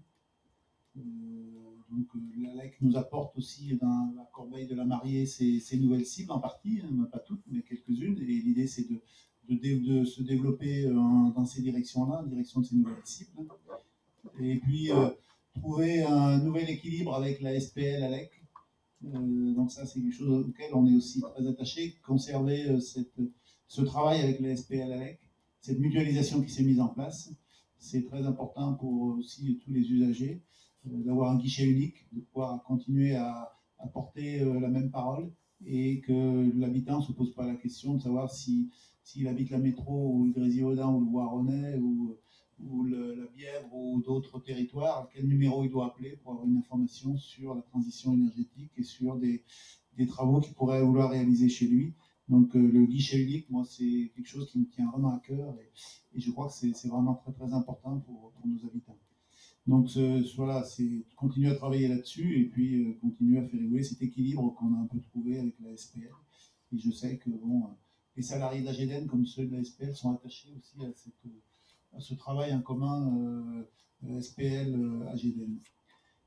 Donc l'ALEC nous apporte aussi dans la corbeille de la mariée ces nouvelles cibles en partie, hein, pas toutes, mais quelques-unes. Et l'idée, c'est de se développer dans ces directions-là, en direction de ces nouvelles cibles. Et puis trouver un nouvel équilibre avec la SPL ALEC. Donc ça, c'est quelque chose auquel on est aussi très attaché. Conserver ce travail avec la SPL ALEC, cette mutualisation qui s'est mise en place. C'est très important pour aussi tous les usagers d'avoir un guichet unique, de pouvoir continuer à porter la même parole et que l'habitant ne se pose pas la question de savoir s'il habite la métro ou le Grésivaudan ou le Voironnais ou la Bièvre ou d'autres territoires, à quel numéro il doit appeler pour avoir une information sur la transition énergétique et sur des travaux qu'il pourrait vouloir réaliser chez lui. Donc le guichet unique, moi, c'est quelque chose qui me tient vraiment à cœur et je crois que c'est vraiment très très important pour nos habitants. Donc voilà, c'est continuer à travailler là-dessus et puis continuer à faire évoluer cet équilibre qu'on a un peu trouvé avec la SPL. Et je sais que les salariés de la GDN comme ceux de la SPL sont attachés aussi à ce travail en commun SPL AGDN.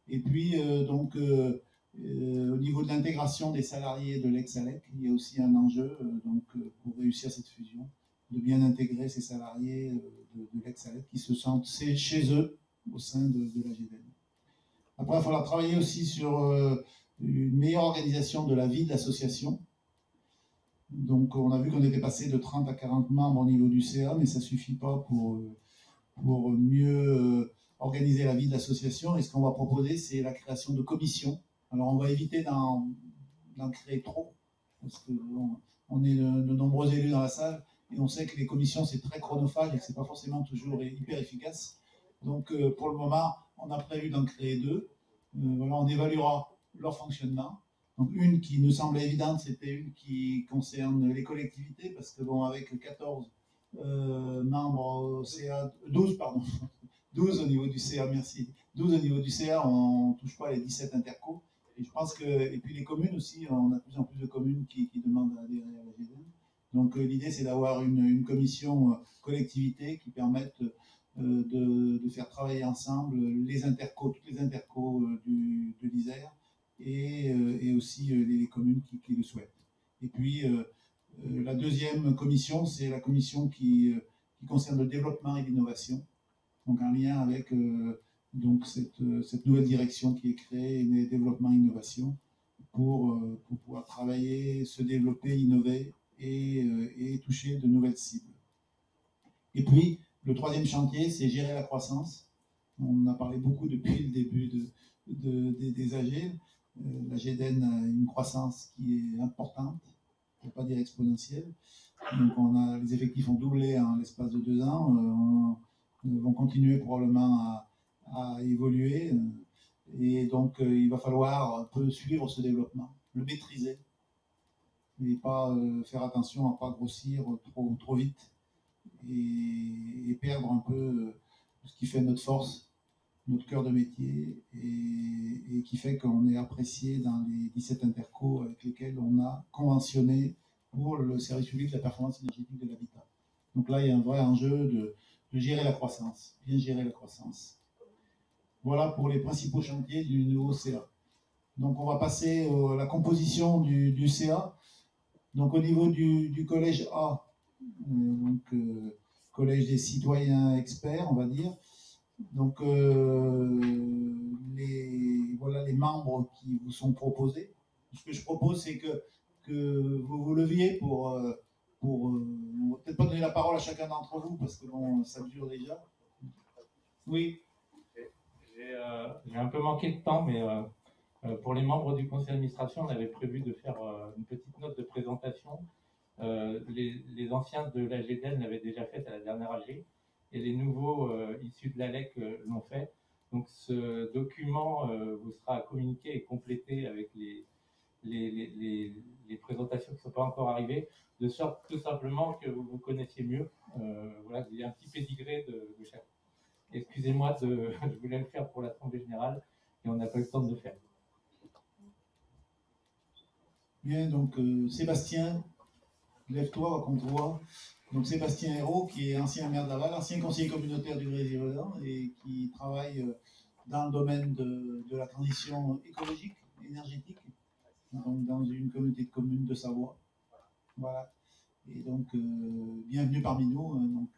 Et puis au niveau de l'intégration des salariés de l'ex-ALEC, il y a aussi un enjeu pour réussir cette fusion, de bien intégrer ces salariés de l'ex-ALEC qui se sentent chez eux au sein de la GDN. Après, il faudra travailler aussi sur une meilleure organisation de la vie de l'association. Donc, on a vu qu'on était passé de 30 à 40 membres au niveau du CA, mais ça ne suffit pas pour mieux organiser la vie de l'association. Et ce qu'on va proposer, c'est la création de commissions. Alors, on va éviter d'en créer trop parce que on est de nombreux élus dans la salle, et on sait que les commissions, c'est très chronophage et que ce n'est pas forcément toujours hyper efficace. Donc, pour le moment, on a prévu d'en créer 2. Voilà, on évaluera leur fonctionnement. Donc, une qui nous semblait évidente, c'était une qui concerne les collectivités, parce que, bon, avec 14 membres au CA, 12, pardon, 12 au niveau du CA, merci. 12 au niveau du CA, on ne touche pas les 17 intercos. Et je pense que, et puis les communes aussi, on a de plus en plus de communes qui demandent à adhérer à la GDN. Donc l'idée, c'est d'avoir une commission collectivité qui permette de faire travailler ensemble les intercos, toutes les intercos de l'Isère et aussi les communes qui le souhaitent. Et puis la deuxième commission, c'est la commission qui concerne le développement et l'innovation, donc en lien avec donc cette nouvelle direction qui est créée, développement et innovation, pour pouvoir travailler, se développer, innover et toucher de nouvelles cibles. Et puis, le troisième chantier, c'est gérer la croissance. On en a parlé beaucoup depuis le début des AG. La GDN a une croissance qui est importante, pour ne pas dire exponentielle. Donc, les effectifs ont doublé en l'espace de 2 ans. Vont continuer probablement à évoluer. Et donc, il va falloir un peu suivre ce développement, le maîtriser, et pas faire attention à ne pas grossir trop vite et perdre un peu ce qui fait notre force, notre cœur de métier, et qui fait qu'on est apprécié dans les 17 intercos avec lesquels on a conventionné pour le service public de la performance énergétique de l'habitat. Donc là, il y a un vrai enjeu de gérer la croissance, bien gérer la croissance. Voilà pour les principaux chantiers du nouveau CA. Donc on va passer à la composition du CA. Donc au niveau du collège A, collège des citoyens experts, on va dire. Donc voilà les membres qui vous sont proposés. Ce que je propose, c'est que vous vous leviez pour on va peut-être pas donner la parole à chacun d'entre vous parce que bon, ça dure déjà. Oui. J'ai un peu manqué de temps, mais pour les membres du conseil d'administration, on avait prévu de faire une petite note de présentation. Les anciens de la GDN l'avaient déjà faite à la dernière AG, et les nouveaux issus de l'ALEC l'ont fait. Donc ce document vous sera communiqué et complété avec les présentations qui ne sont pas encore arrivées, de sorte tout simplement que vous vous connaissiez mieux. Voilà, il y a un petit pédigré de chaque. Excusez-moi, je voulais le faire pour l'Assemblée générale et on n'a pas eu le temps de le faire. Bien, donc Sébastien, lève-toi qu'on te voit. Donc Sébastien Hérault, qui est ancien maire de Laval, ancien conseiller communautaire du Grésivaudan et qui travaille dans le domaine de la transition écologique, énergétique, donc dans une communauté de communes de Savoie. Voilà. Et donc, bienvenue parmi nous. Donc,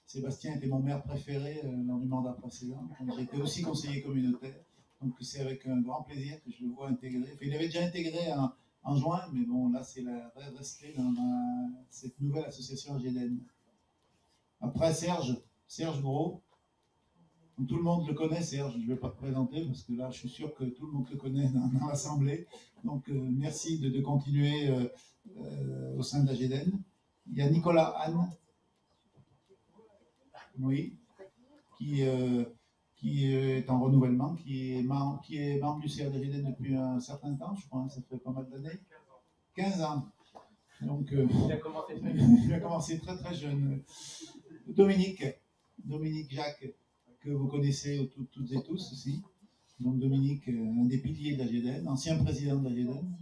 Sébastien était mon maire préféré lors du mandat précédent. J'étais aussi conseiller communautaire. Donc, c'est avec un grand plaisir que je le vois intégrer. Enfin, il avait déjà intégré en juin, mais bon, là, c'est resté dans cette nouvelle association GDN. Après, Serge Gros. Donc, tout le monde le connaît, Serge. Je ne vais pas te présenter parce que là, je suis sûr que tout le monde le connaît dans l'Assemblée. Donc, merci de continuer au sein de la GDN. Il y a Nicolas Anne, oui, qui est en renouvellement, qui est membre du CA de la GDN depuis un certain temps, je crois, ça fait pas mal d'années. 15 ans. Donc, il a commencé très très jeune. Dominique Jacques, que vous connaissez toutes et tous aussi. Donc Dominique, un des piliers de la GDN, ancien président de la GDN.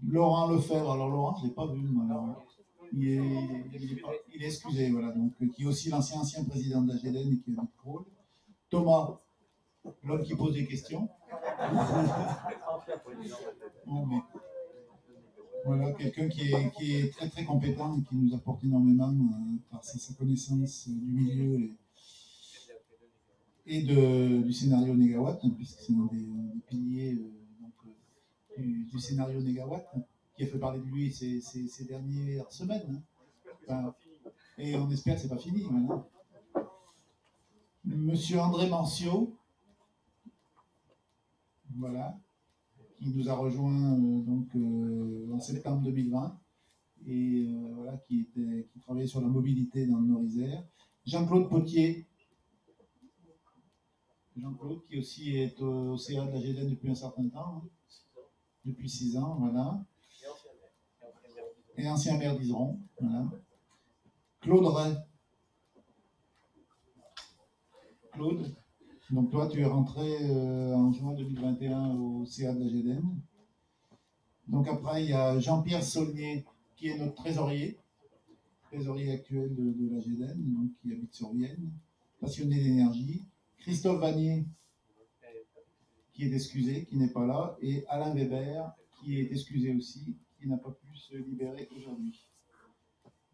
Laurent Lefebvre, alors Laurent, je ne l'ai pas vu, alors, il est excusé, voilà, donc, qui est aussi l'ancien président de la GDN et qui est habite Crolles. Thomas, l'homme qui pose des questions. Bon, mais, voilà, quelqu'un qui est très très compétent et qui nous apporte énormément par sa connaissance du milieu et du scénario Négawatt, puisque c'est un des piliers du scénario Négawatt, qui a fait parler de lui ces dernières semaines. Enfin, et on espère que c'est pas fini maintenant. Monsieur André Mancio, voilà, qui nous a rejoint en septembre 2020 et voilà, qui travaillait sur la mobilité dans le Nord-Isère. Jean-Claude Potier, Jean-Claude qui aussi est au CA de la GEDEN depuis un certain temps, hein, depuis 6 ans, voilà. Et ancien maire d'Iseron, voilà. Claude Ray. Claude, donc toi tu es rentré en juin 2021 au CA de la GEDEN. Donc après il y a Jean-Pierre Saulnier qui est notre trésorier actuel de la GEDEN, donc qui habite sur Vienne, passionné d'énergie. Christophe Vanier qui est excusé, qui n'est pas là, et Alain Weber qui est excusé aussi, qui n'a pas pu se libérer aujourd'hui.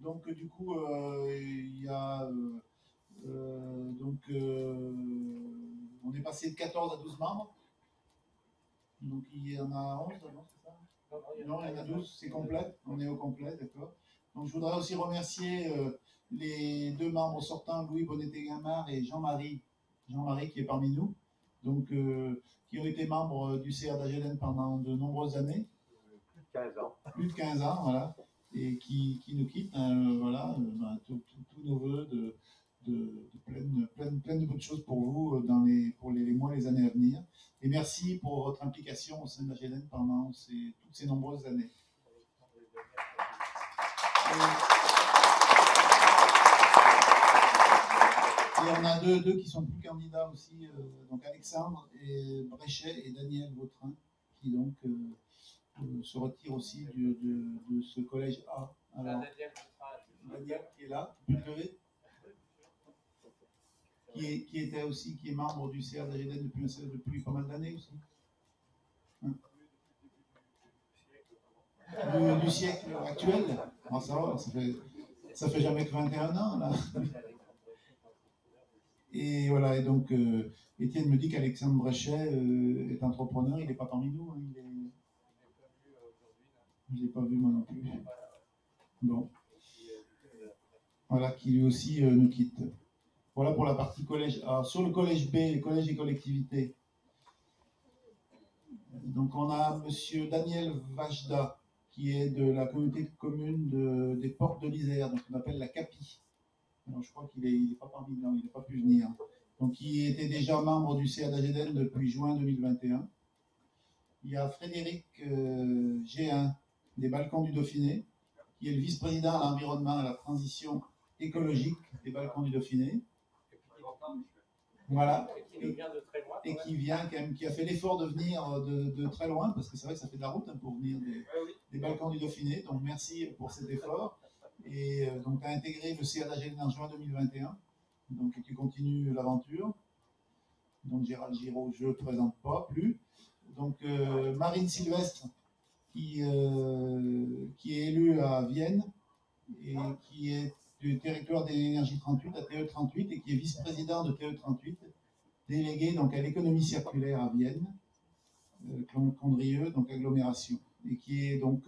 Donc du coup il y a on est passé de 14 à 12 membres. Donc il y en a 11, non, c'est ça? Non, il y en a 12, c'est complet. On est au complet, d'accord. Donc je voudrais aussi remercier les 2 membres sortants, Louis Bonneté-Gamard et Jean-Marie qui est parmi nous, donc qui ont été membres du CA de la GEDEN pendant de nombreuses années. Plus de 15 ans, voilà. Et qui nous quittent, voilà, tous nos voeux de plein de bonnes choses pour vous pour les mois et les années à venir. Et merci pour votre implication au sein de la GEDEN pendant toutes ces nombreuses années. Et on a deux qui sont plus candidats aussi, donc Alexandre et Bréchet et Daniel Vautrin, qui donc se retirent aussi de ce collège A. Alors, Daniel qui est là, tu peux te lever, qui est membre du CA de la GEDEN depuis pas mal d'années aussi. Hein? Du siècle actuel. Ah, ça va, ça fait jamais que 21 ans là. Et voilà, et donc Étienne me dit qu'Alexandre Bréchet est entrepreneur, il n'est pas parmi nous. Hein, je ne l'ai pas vu moi non plus. Bon. Voilà, qui lui aussi nous quitte. Voilà pour la partie collège A. Sur le collège B, les collèges et collectivités, donc on a monsieur Daniel Vajda, qui est de la communauté de communes des Portes de l'Isère, donc on appelle la CAPI. Alors, je crois qu'il n'est pas parmi nous, il n'a pas pu venir. Donc il était déjà membre du CA de la GEDEN depuis juin 2021. Il y a Frédéric G1 des Balcons du Dauphiné, qui est le vice-président à l'environnement et à la transition écologique des Balcons du Dauphiné. Voilà. Et qui a fait l'effort de venir de très loin, parce que c'est vrai que ça fait de la route hein, pour venir des Balcons du Dauphiné. Donc merci pour cet effort. Et donc tu as intégré le CA de la GEDEN en juin 2021. Donc et tu continues l'aventure. Donc Gérald Giraud, je ne présente pas plus. Donc Marine Sylvestre, qui est élue à Vienne et qui est du territoire des énergies 38 à TE38 et qui est vice-président de TE38, délégué donc à l'économie circulaire à Vienne, Condrieu, donc agglomération, et qui est donc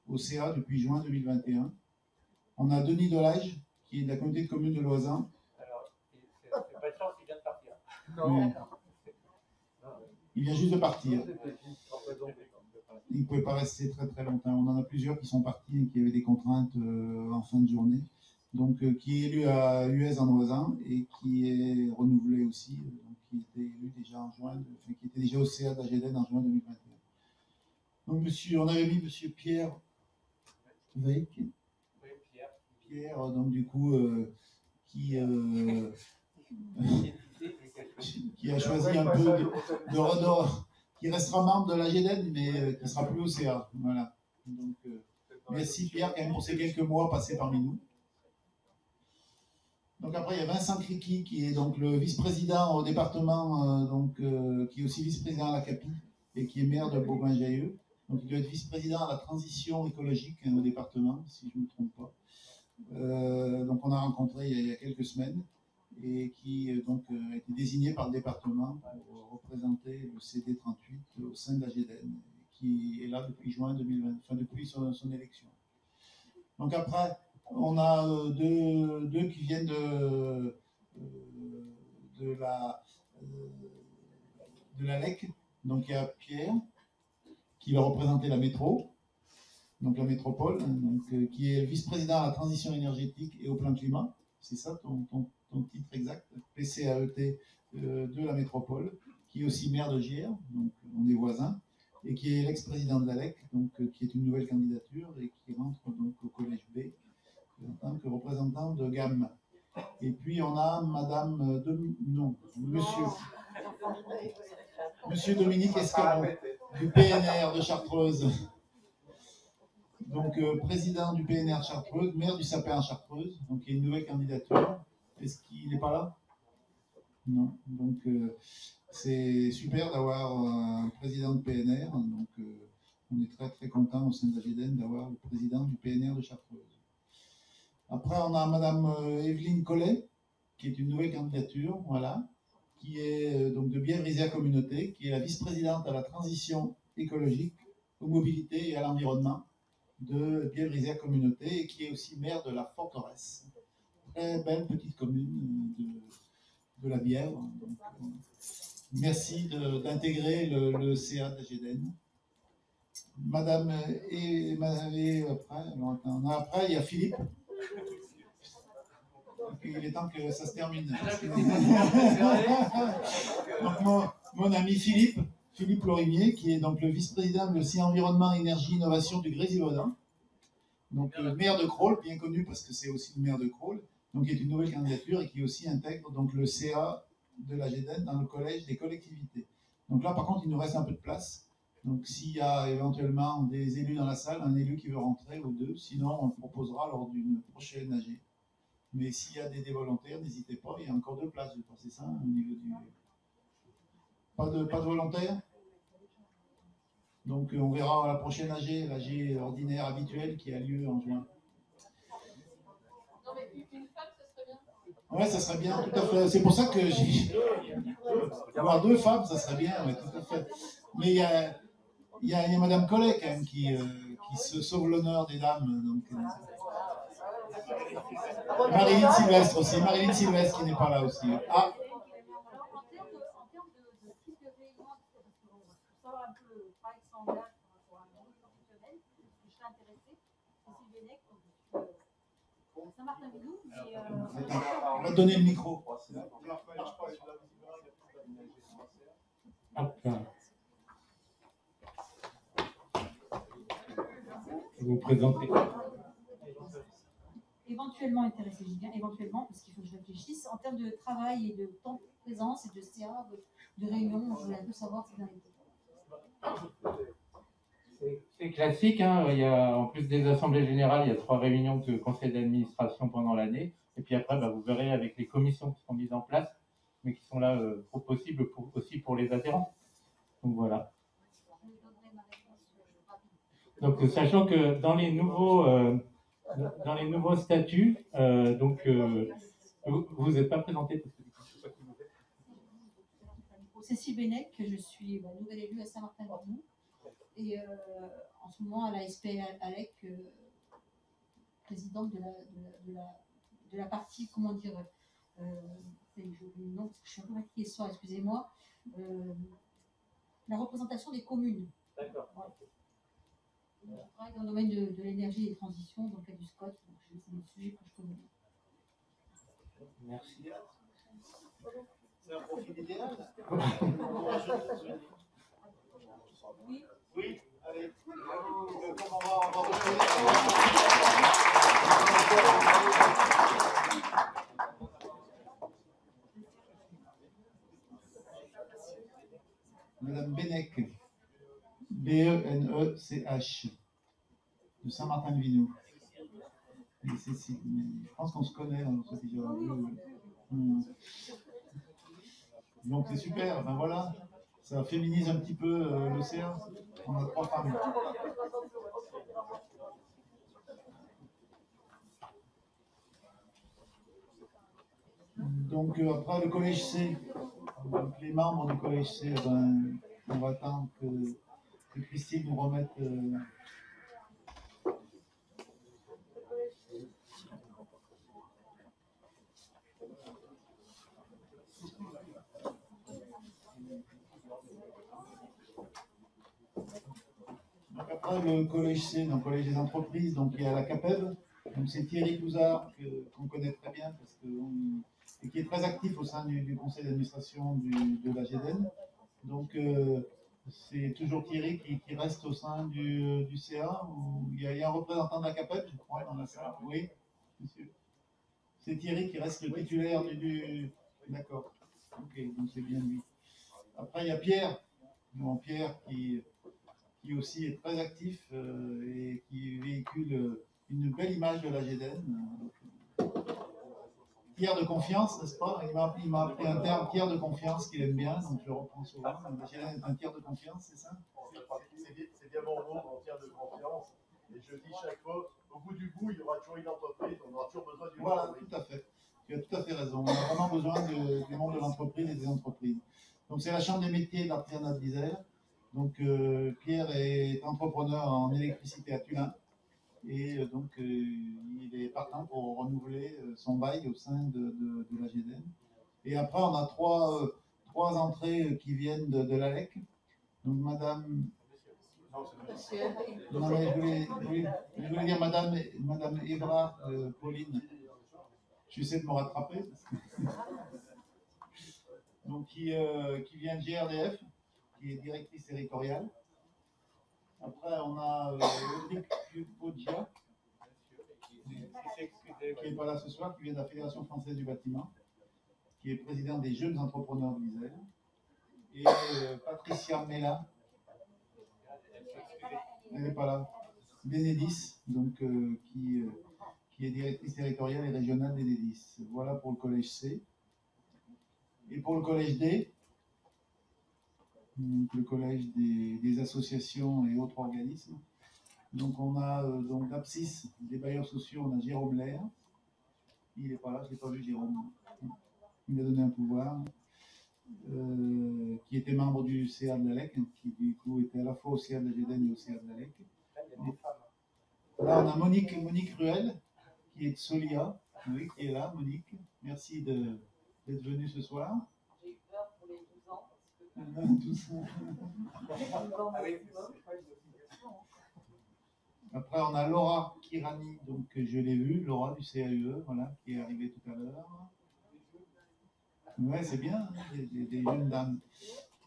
au CA depuis juin 2021. On a Denis Delage, qui est de la communauté de communes de Loisan. Alors, c'est pas de chance, il vient de partir. Non. Il vient juste de partir. Il ne pouvait pas rester très très longtemps. On en a plusieurs qui sont partis et qui avaient des contraintes en fin de journée. Donc, qui est élu à UES en Oisan et qui est renouvelé aussi, donc, qui était élu déjà en juin, qui était déjà au CA de la GEDEN en juin 2021. Donc, on avait mis monsieur Pierre Veik. Oui, Pierre, donc du coup, qui a choisi un peu qui restera membre de la GEDEN, mais qui ne sera plus au CA. Voilà. Donc, merci Pierre quand même pour ces quelques mois passés parmi nous. Donc après, il y a Vincent Criqui, qui est donc le vice-président au département, qui est aussi vice-président à la CAPI et qui est maire de Bourgoin-Jallieu. Donc il doit être vice-président à la transition écologique au département, si je ne me trompe pas. Donc on a rencontré il y a quelques semaines et qui donc a été désigné par le département pour représenter le CD38 au sein de la GEDEN, qui est là depuis juin 2020, enfin depuis son élection. Donc après, on a deux qui viennent de la LEC. Donc il y a Pierre, qui va représenter la métro, donc la métropole, donc, qui est vice-président à la transition énergétique et au plan climat. C'est ça ton titre exact, PCAET de la métropole, qui est aussi maire de Giers, donc on est voisins, et qui est l'ex-président de l'ALEC, donc qui est une nouvelle candidature et qui rentre donc au collège B en tant que représentant de GAM. Et puis on a Madame Monsieur Dominique Escaron du PNR de Chartreuse. Donc président du PNR Chartreuse, maire du Sapin Chartreuse, donc il y a une nouvelle candidature. Est-ce qu'il n'est pas là? Non. Donc c'est super d'avoir un président de PNR. Donc on est très très content au sein de la GEDEN d'avoir le président du PNR de Chartreuse. Après on a Madame Evelyne Collet, qui est une nouvelle candidature, voilà, qui est donc de Bièvre-Isère Communauté, qui est la vice-présidente à la transition écologique, aux mobilités et à l'environnement de Bièvre-Isère Communauté et qui est aussi maire de la Forteresse. Très belle petite commune de la Bièvre. Donc, merci d'intégrer le CA de la GEDEN. Madame après, il y a Philippe. Il est temps que ça se termine. Donc, mon ami Philippe Lorimier, qui est donc le vice-président de CIE Environnement, Énergie, Innovation du Grésivaudan. Donc le maire de Crolles, bien connu parce que c'est aussi le maire de Crolles, donc qui est une nouvelle candidature et qui aussi intègre donc le CA de la GEDEN dans le collège des collectivités. Donc là, par contre, il nous reste un peu de place. Donc s'il y a éventuellement des élus dans la salle, un élu qui veut rentrer ou deux, sinon on le proposera lors d'une prochaine AG. Mais s'il y a des volontaires, n'hésitez pas, il y a encore 2 places, je pense, c'est ça, au niveau du... Pas de volontaires? Donc on verra la prochaine AG, l'AG ordinaire habituelle qui a lieu en juin. Non mais une femme, ça serait bien. Ouais, ça serait bien, tout à fait. C'est pour ça que j'ai... Avoir 2 femmes, ça serait bien, ouais, tout à fait. Mais il y a Madame Collet, quand même, qui se sauve l'honneur des dames. Donc, Marilyn Sylvestre aussi, Marilyn Sylvestre qui n'est pas là aussi. Ah. En termes de type de réunion, pour savoir un peu le travail qui s'engage pour un groupe professionnel, je serais intéressée. Cécile Bennec, à Saint-Martin-Villou. On va te donner le micro. Vous vous présentez. Éventuellement intéressé, je dis bien éventuellement, parce qu'il faut que je réfléchisse. En termes de travail et de temps de présence et de CA, de réunion, je voulais un peu savoir si vous en êtes. C'est classique, hein. Il y a, en plus des assemblées générales, il y a 3 réunions de conseil d'administration pendant l'année. Et puis après, vous verrez avec les commissions qui sont mises en place, mais qui sont là possibles aussi pour les adhérents. Donc voilà. Donc sachant que dans les nouveaux statuts, vous n'êtes pas présenté parce que je sais pas qui vous êtes. Cécile Bennec, je suis nouvelle élue à Saint-Martin-Villou et en ce moment à la SP ALEC, présidente de la partie, comment dire, non, je suis un peu fatiguée ce soir, excusez-moi, la représentation des communes. D'accord. Voilà. Je travaille dans le domaine de l'énergie et des transitions, dans le cadre du SCOT, donc c'est des sujets que je connais bien. Merci. C'est un profil idéal. Oui. Oui, allez. Madame Bennec, B-E-N-E-C-H, de Saint-Martin-de-Vinou. Et Cécile, je pense qu'on se connaît, on s'est déjà vu. Donc c'est super, enfin voilà, ça féminise un petit peu l'océan. On a 3 femmes. Donc après le collège C, donc, les membres du collège C, on va attendre que Christine nous remette. Après, le collège C, donc collège des entreprises, donc il y a la CAPEB. Donc c'est Thierry Couzard, qu'on connaît très bien, et qui est très actif au sein du conseil d'administration de la GEDEN. Donc c'est toujours Thierry qui reste au sein du CA. Il y a un représentant de la CAPEB, je crois, dans la salle. Oui, monsieur. C'est Thierry qui reste le titulaire du... D'accord. Ok, donc c'est bien lui. Après, il y a Pierre. Donc, Pierre qui aussi est très actif et qui véhicule une belle image de la GEDEN. Tiers de confiance, n'est-ce pas? Il m'a appris un terme, tiers de confiance, qu'il aime bien, donc je le reprends souvent. La GEDEN est un tiers de confiance, c'est ça? C'est bien mon mot, en tiers de confiance. Et je dis chaque fois, au bout du bout, il y aura toujours une entreprise, on aura toujours besoin d'une Voilà, entreprise. tout à fait. Tu as tout à fait raison. On a vraiment besoin du monde de l'entreprise et des entreprises. Donc c'est la Chambre des métiers de l'artisanat de l'Isère. Donc Pierre est entrepreneur en électricité à Tulin. Et donc il est partant pour renouveler son bail au sein de la GEDEN. Et après, on a trois entrées qui viennent de l'ALEC. Donc Madame... Non, mais je voulais dire Madame Evra, Pauline. J'essaie de me rattraper. Donc, qui vient de GRDF, qui est directrice territoriale. Après, on a Audrey Poggia, qui n'est pas là ce soir, qui vient de la Fédération française du bâtiment, qui est présidente des jeunes entrepreneurs de l'Isère. Et Patricia Mella, elle n'est pas là. D'Enedis, donc qui est directrice territoriale et régionale d'Enedis. Voilà pour le collège C. Et pour le collège D, donc le collège des associations et autres organismes. Donc on a donc l'abscisse des bailleurs sociaux, on a Jérôme Lair. Il n'est pas là, je ne l'ai pas vu Jérôme. Il a donné un pouvoir. Qui était membre du CA de l'ALEC, qui du coup était à la fois au CA de la GEDEN et au CA de l'ALEC. Là, on a Monique Ruel, qui est de Solia, oui, qui est là, Monique. Merci d'être venue ce soir. J'ai eu peur pour les 12 ans. Après, on a Laura Kirani, donc je l'ai vue, Laura du CAUE, voilà, qui est arrivée tout à l'heure. Ouais, c'est bien, hein, des jeunes dames.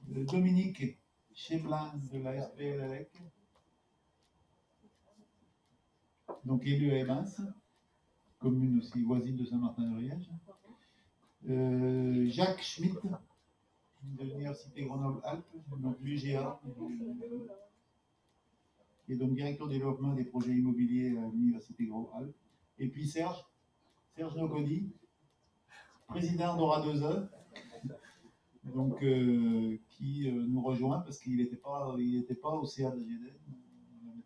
Dominique Cheblin de la SPLALEC, donc élu à Evans, commune aussi voisine de Saint-Martin-de-Riège. Jacques Schmitt, de l'Université Grenoble-Alpes, donc l'UGA, qui est donc directeur de développement des projets immobiliers à l'Université Grenoble-Alpes. Et puis Serge Noconi, président d'Aura 2E, donc qui nous rejoint parce qu'il n'était pas au CA de la GEDEN.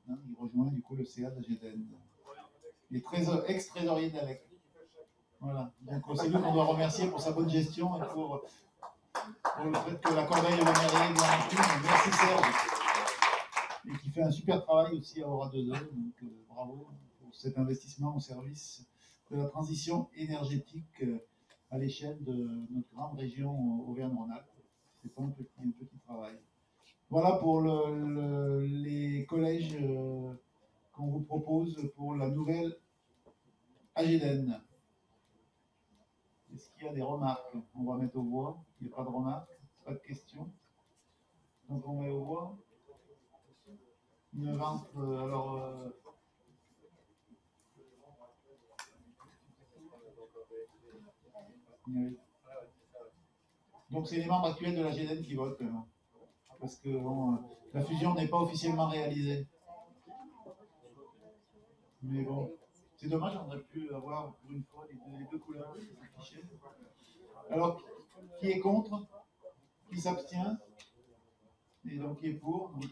Maintenant, il rejoint du coup le CA de la GEDEN. Il est ex-trésorier de l'ALEC. Voilà. Donc c'est lui qu'on doit remercier pour sa bonne gestion et pour le fait que la corbeille de la mairie est bien remplie. Merci Serge. Et qui fait un super travail aussi à Aura 2E. Donc bravo pour cet investissement au service de la transition énergétique à l'échelle de notre grande région Auvergne-Rhône-Alpes. C'est pas un petit travail. Voilà pour les collèges qu'on vous propose pour la nouvelle AGEDEN. Est-ce qu'il y a des remarques? On va mettre aux voix. Il n'y a pas de remarques, pas de questions. Donc on met aux voix. Une vente, oui. Donc c'est les membres actuels de la GEDEN qui votent, parce que la fusion n'est pas officiellement réalisée. Mais bon, c'est dommage, on aurait pu avoir pour une fois les deux couleurs affichées. Alors, qui est contre? Qui s'abstient? Et donc qui est pour? Donc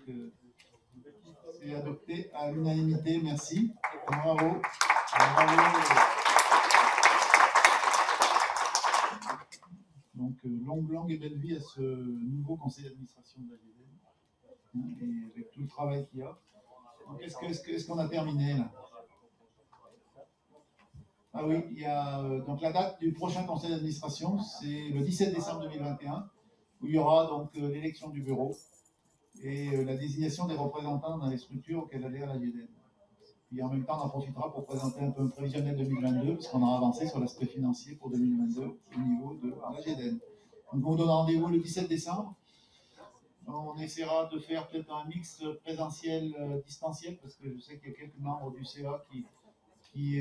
c'est adopté à l'unanimité, merci. Bravo. Bravo. Donc, longue et belle vie à ce nouveau conseil d'administration de la GEDEN, et avec tout le travail qu'il y a. Donc, est-ce qu'on a terminé là? Ah oui, il y a donc la date du prochain conseil d'administration, c'est le 17 décembre 2021, où il y aura donc l'élection du bureau. et la désignation des représentants dans les structures auxquelles adhère la GEDEN. Et en même temps, on en profitera pour présenter un peu un prévisionnel 2022, parce qu'on aura avancé sur l'aspect financier pour 2022 au niveau de la GEDEN. Donc, on vous donne rendez-vous le 17 décembre. On essaiera de faire peut-être un mix présentiel, distanciel, parce que je sais qu'il y a quelques membres du CA qui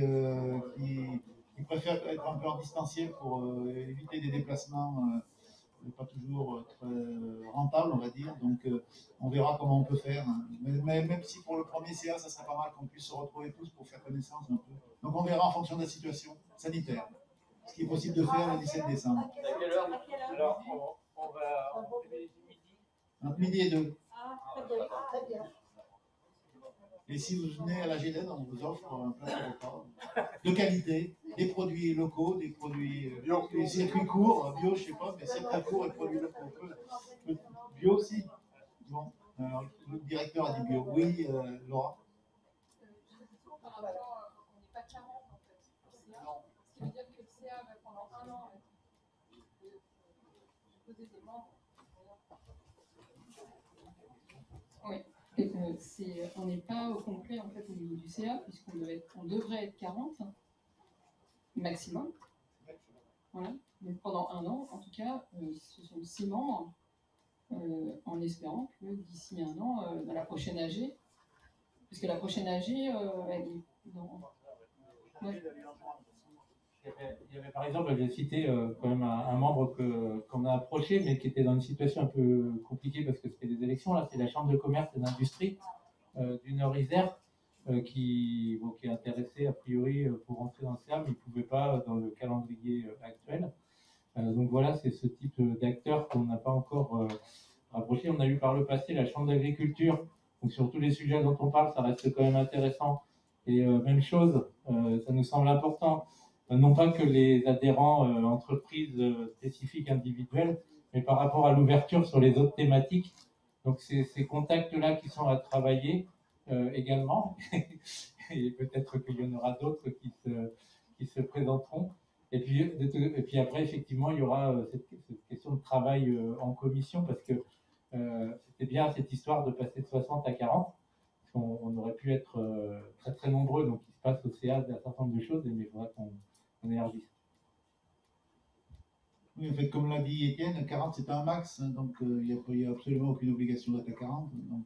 préfèrent être un peu en distanciel pour éviter des déplacements pas toujours très rentables, on va dire. Donc, on verra comment on peut faire. Mais même si pour le premier CA, ça serait pas mal qu'on puisse se retrouver tous pour faire connaissance un peu. Donc, on verra en fonction de la situation sanitaire, ce qui est possible de faire le 17 décembre. À quelle heure? Alors, on va midi. Entre midi et 2. Ah, très bien. Et si vous venez à la GEDEN, on vous offre un plat de repas de qualité, des produits locaux, des produits des circuits courts, bio, je sais pas, mais circuits courts et produits locaux. Bio aussi. Bon, alors, le directeur a dit bio. Oui, Laura. Par rapport, on n'est pas 40 en fait. Ce qui veut dire que le CA va pendant un an poser des membres. Oui. On n'est pas au complet en fait au niveau du CA puisqu'on devrait être 40 maximum. Voilà. Donc pendant un an, en tout cas, ce sont 6 membres, en espérant que d'ici un an, dans la prochaine AG, puisque la prochaine AG, elle est dans... Ouais. Il y avait par exemple, j'ai cité quand même un membre qu'on a approché, mais qui était dans une situation un peu compliquée parce que c'était des élections. Là, c'est la Chambre de commerce et d'industrie du Nord-Isère qui est intéressé a priori pour rentrer dans le CA, mais il ne pouvait pas dans le calendrier actuel. Donc voilà, c'est ce type d'acteurs qu'on n'a pas encore rapproché. On a eu par le passé la Chambre d'agriculture. Donc sur tous les sujets dont on parle, ça reste quand même intéressant. Et même chose, ça nous semble important. Non pas que les adhérents entreprises spécifiques individuelles, mais par rapport à l'ouverture sur les autres thématiques. Donc c'est ces contacts-là qui sont à travailler également. Et peut-être qu'il y en aura d'autres qui se présenteront. Et puis après, effectivement, il y aura cette question de travail en commission, parce que c'était bien cette histoire de passer de 60 à 40. On aurait pu être très très nombreux, donc il se passe au CA un certain nombre de choses, mais il faudra qu'on élargisse. Oui, en fait, comme l'a dit Étienne, 40 c'est un max, hein, donc il n'y a absolument aucune obligation d'être à 40. Donc,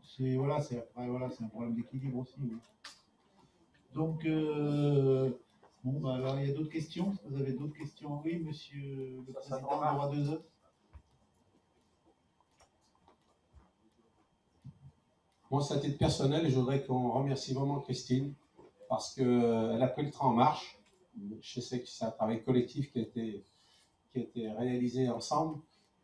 c'est un problème d'équilibre aussi. Oui. Donc, bon, bah, alors, il y a d'autres questions. Est-ce que vous avez d'autres questions? Oui, monsieur le président, on aura 2 heures. Moi, c'est à titre personnel, je voudrais qu'on remercie vraiment Christine parce qu'elle a pris le train en marche. Je sais que c'est un travail collectif qui a été réalisé ensemble,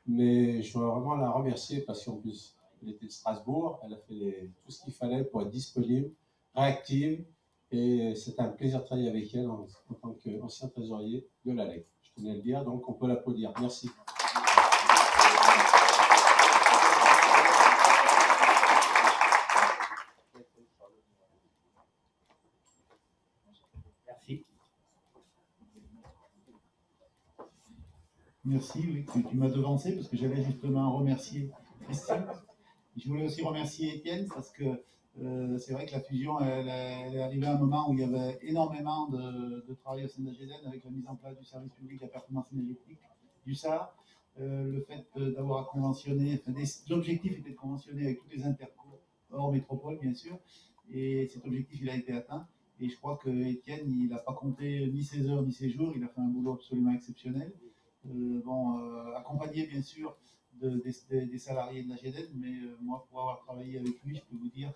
mais je voudrais vraiment la remercier parce qu'en plus, elle était de Strasbourg, elle a fait tout ce qu'il fallait pour être disponible, réactive, et c'est un plaisir de travailler avec elle en tant qu'ancien trésorier de l'ALEC. Je tenais à le dire, donc on peut l'applaudir. Merci. Merci, oui, tu m'as devancé parce que j'allais justement remercier Christine. Je voulais aussi remercier Étienne parce que c'est vrai que la fusion, elle est arrivée à un moment où il y avait énormément de travail au sein de la GEDEN avec la mise en place du service public de la performance énergétique, du SAR, le fait d'avoir conventionné, l'objectif était de conventionner avec tous les intercours hors métropole, bien sûr, et cet objectif, il a été atteint. Et je crois que Étienne, il n'a pas compté ni ses heures ni ses jours, il a fait un boulot absolument exceptionnel. Accompagné bien sûr des salariés de la GEDEN, mais moi pour avoir travaillé avec lui, je peux vous dire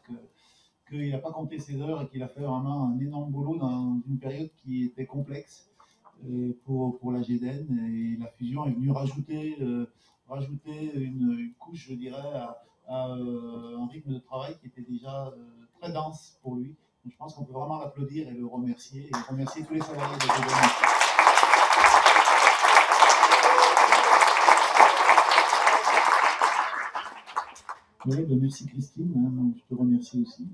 qu'il n'a pas compté ses heures et qu'il a fait vraiment un énorme boulot dans une période qui était complexe pour la GEDEN, et la fusion est venue rajouter une couche, je dirais, à un rythme de travail qui était déjà très dense pour lui. Donc, je pense qu'on peut vraiment l'applaudir et le remercier, et remercier tous les salariés de la GEDEN. Oui, ben merci Christine, hein, je te remercie aussi.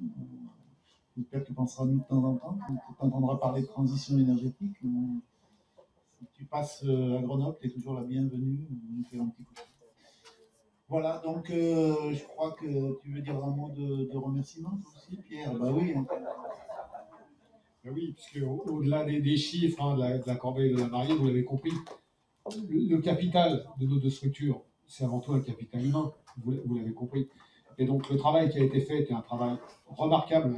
J'espère que tu penseras à nous de temps en temps, quand tu entendras parler de transition énergétique. Si tu passes à Grenoble, tu es toujours la bienvenue, nous faire un petit coup. Voilà, donc je crois que tu veux dire un mot de remerciement aussi, Pierre. Bah oui. Ben oui, puisque au-delà des chiffres, hein, de la corbeille et de la mariée, vous l'avez compris, le capital de nos deux structures, c'est avant tout un capital humain, vous l'avez compris. Et donc le travail qui a été fait était un travail remarquable,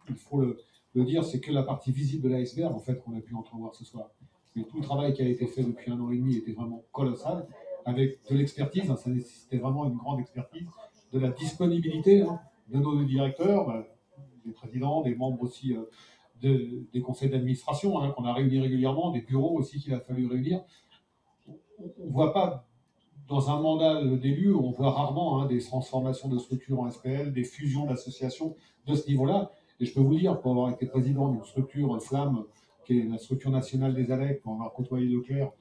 il faut le dire, c'est que la partie visible de l'iceberg en fait qu'on a pu entrevoir ce soir. Mais tout le travail qui a été fait depuis 1 an et demi était vraiment colossal, avec de l'expertise, hein, ça nécessitait vraiment une grande expertise, de la disponibilité hein, de nos directeurs, des présidents, des membres aussi des conseils d'administration hein, qu'on a réunis régulièrement, des bureaux aussi qu'il a fallu réunir. On ne voit pas dans un mandat d'élu, on voit rarement hein, des transformations de structures en SPL, des fusions d'associations de ce niveau-là. Et je peux vous dire, pour avoir été président d'une structure flamme, qui est la structure nationale des ALEC, pour avoir côtoyé Leclerc,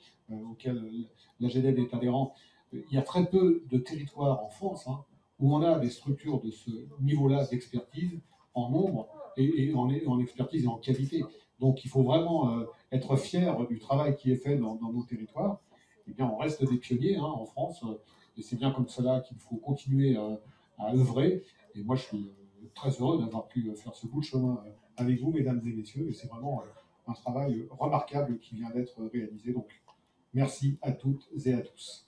auquel la GEDED est adhérent, il y a très peu de territoires en France hein, où on a des structures de ce niveau-là d'expertise en nombre et en expertise et en qualité. Donc il faut vraiment être fier du travail qui est fait dans nos territoires. Eh bien, on reste des pionniers hein, en France, et c'est bien comme cela qu'il faut continuer à œuvrer. Et moi, je suis très heureux d'avoir pu faire ce bout de chemin avec vous, mesdames et messieurs, et c'est vraiment un travail remarquable qui vient d'être réalisé. Donc, merci à toutes et à tous.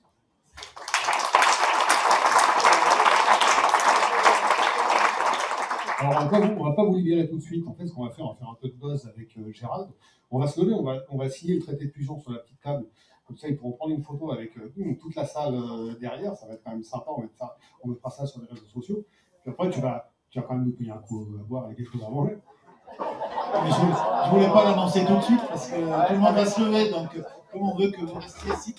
Alors, on ne va pas vous libérer tout de suite. En fait, ce qu'on va faire, on va faire un peu de buzz avec Gérald. On va se lever, on va signer le traité de fusion sur la petite table. Comme ça, ils pourront prendre une photo avec toute la salle derrière. Ça va être quand même sympa. On mettra ça sur les réseaux sociaux. Puis après, tu vas quand même nous payer un coup à boire avec quelque chose à manger. Mais je ne voulais pas l'annoncer tout de suite parce que tout le monde va se lever. Donc, comme on veut que vous restiez ici,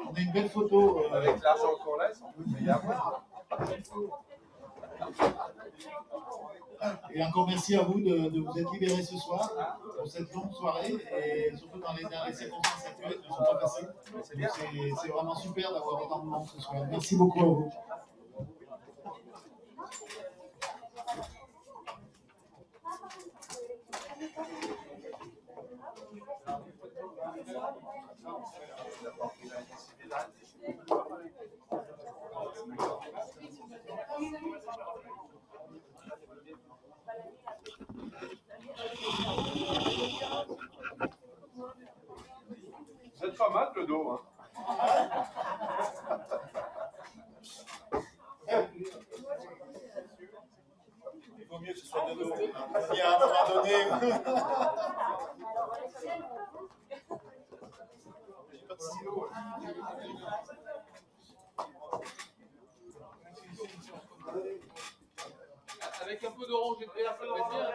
on a une belle photo. Avec l'argent qu'on laisse, on peut payer à boire. Et encore merci à vous de vous être libérés ce soir pour cette longue soirée et surtout dans les circonstances actuelles qui ne sont pas faciles. C'est vraiment super d'avoir autant de monde ce soir. Merci beaucoup à vous. Vous êtes pas mal le dos. Hein. Il vaut mieux que ce soit de dos. Il y a un moment donné. J'ai pas de stylo. Avec un peu d'orange et de vert, ça va être bien.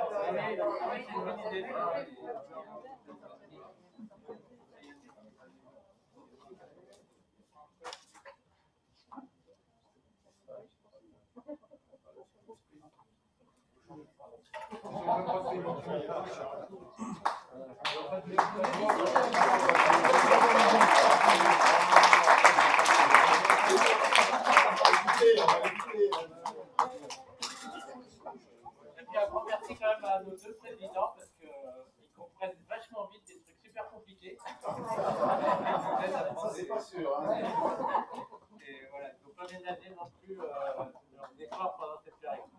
C'est une bonne idée. Et puis un grand merci quand même à nos deux présidents parce qu'ils comprennent vachement vite des trucs super compliqués. Ça, c'est pas sûr. Hein. Et voilà, il ne faut pas ménager non plus leurs efforts pendant cette période.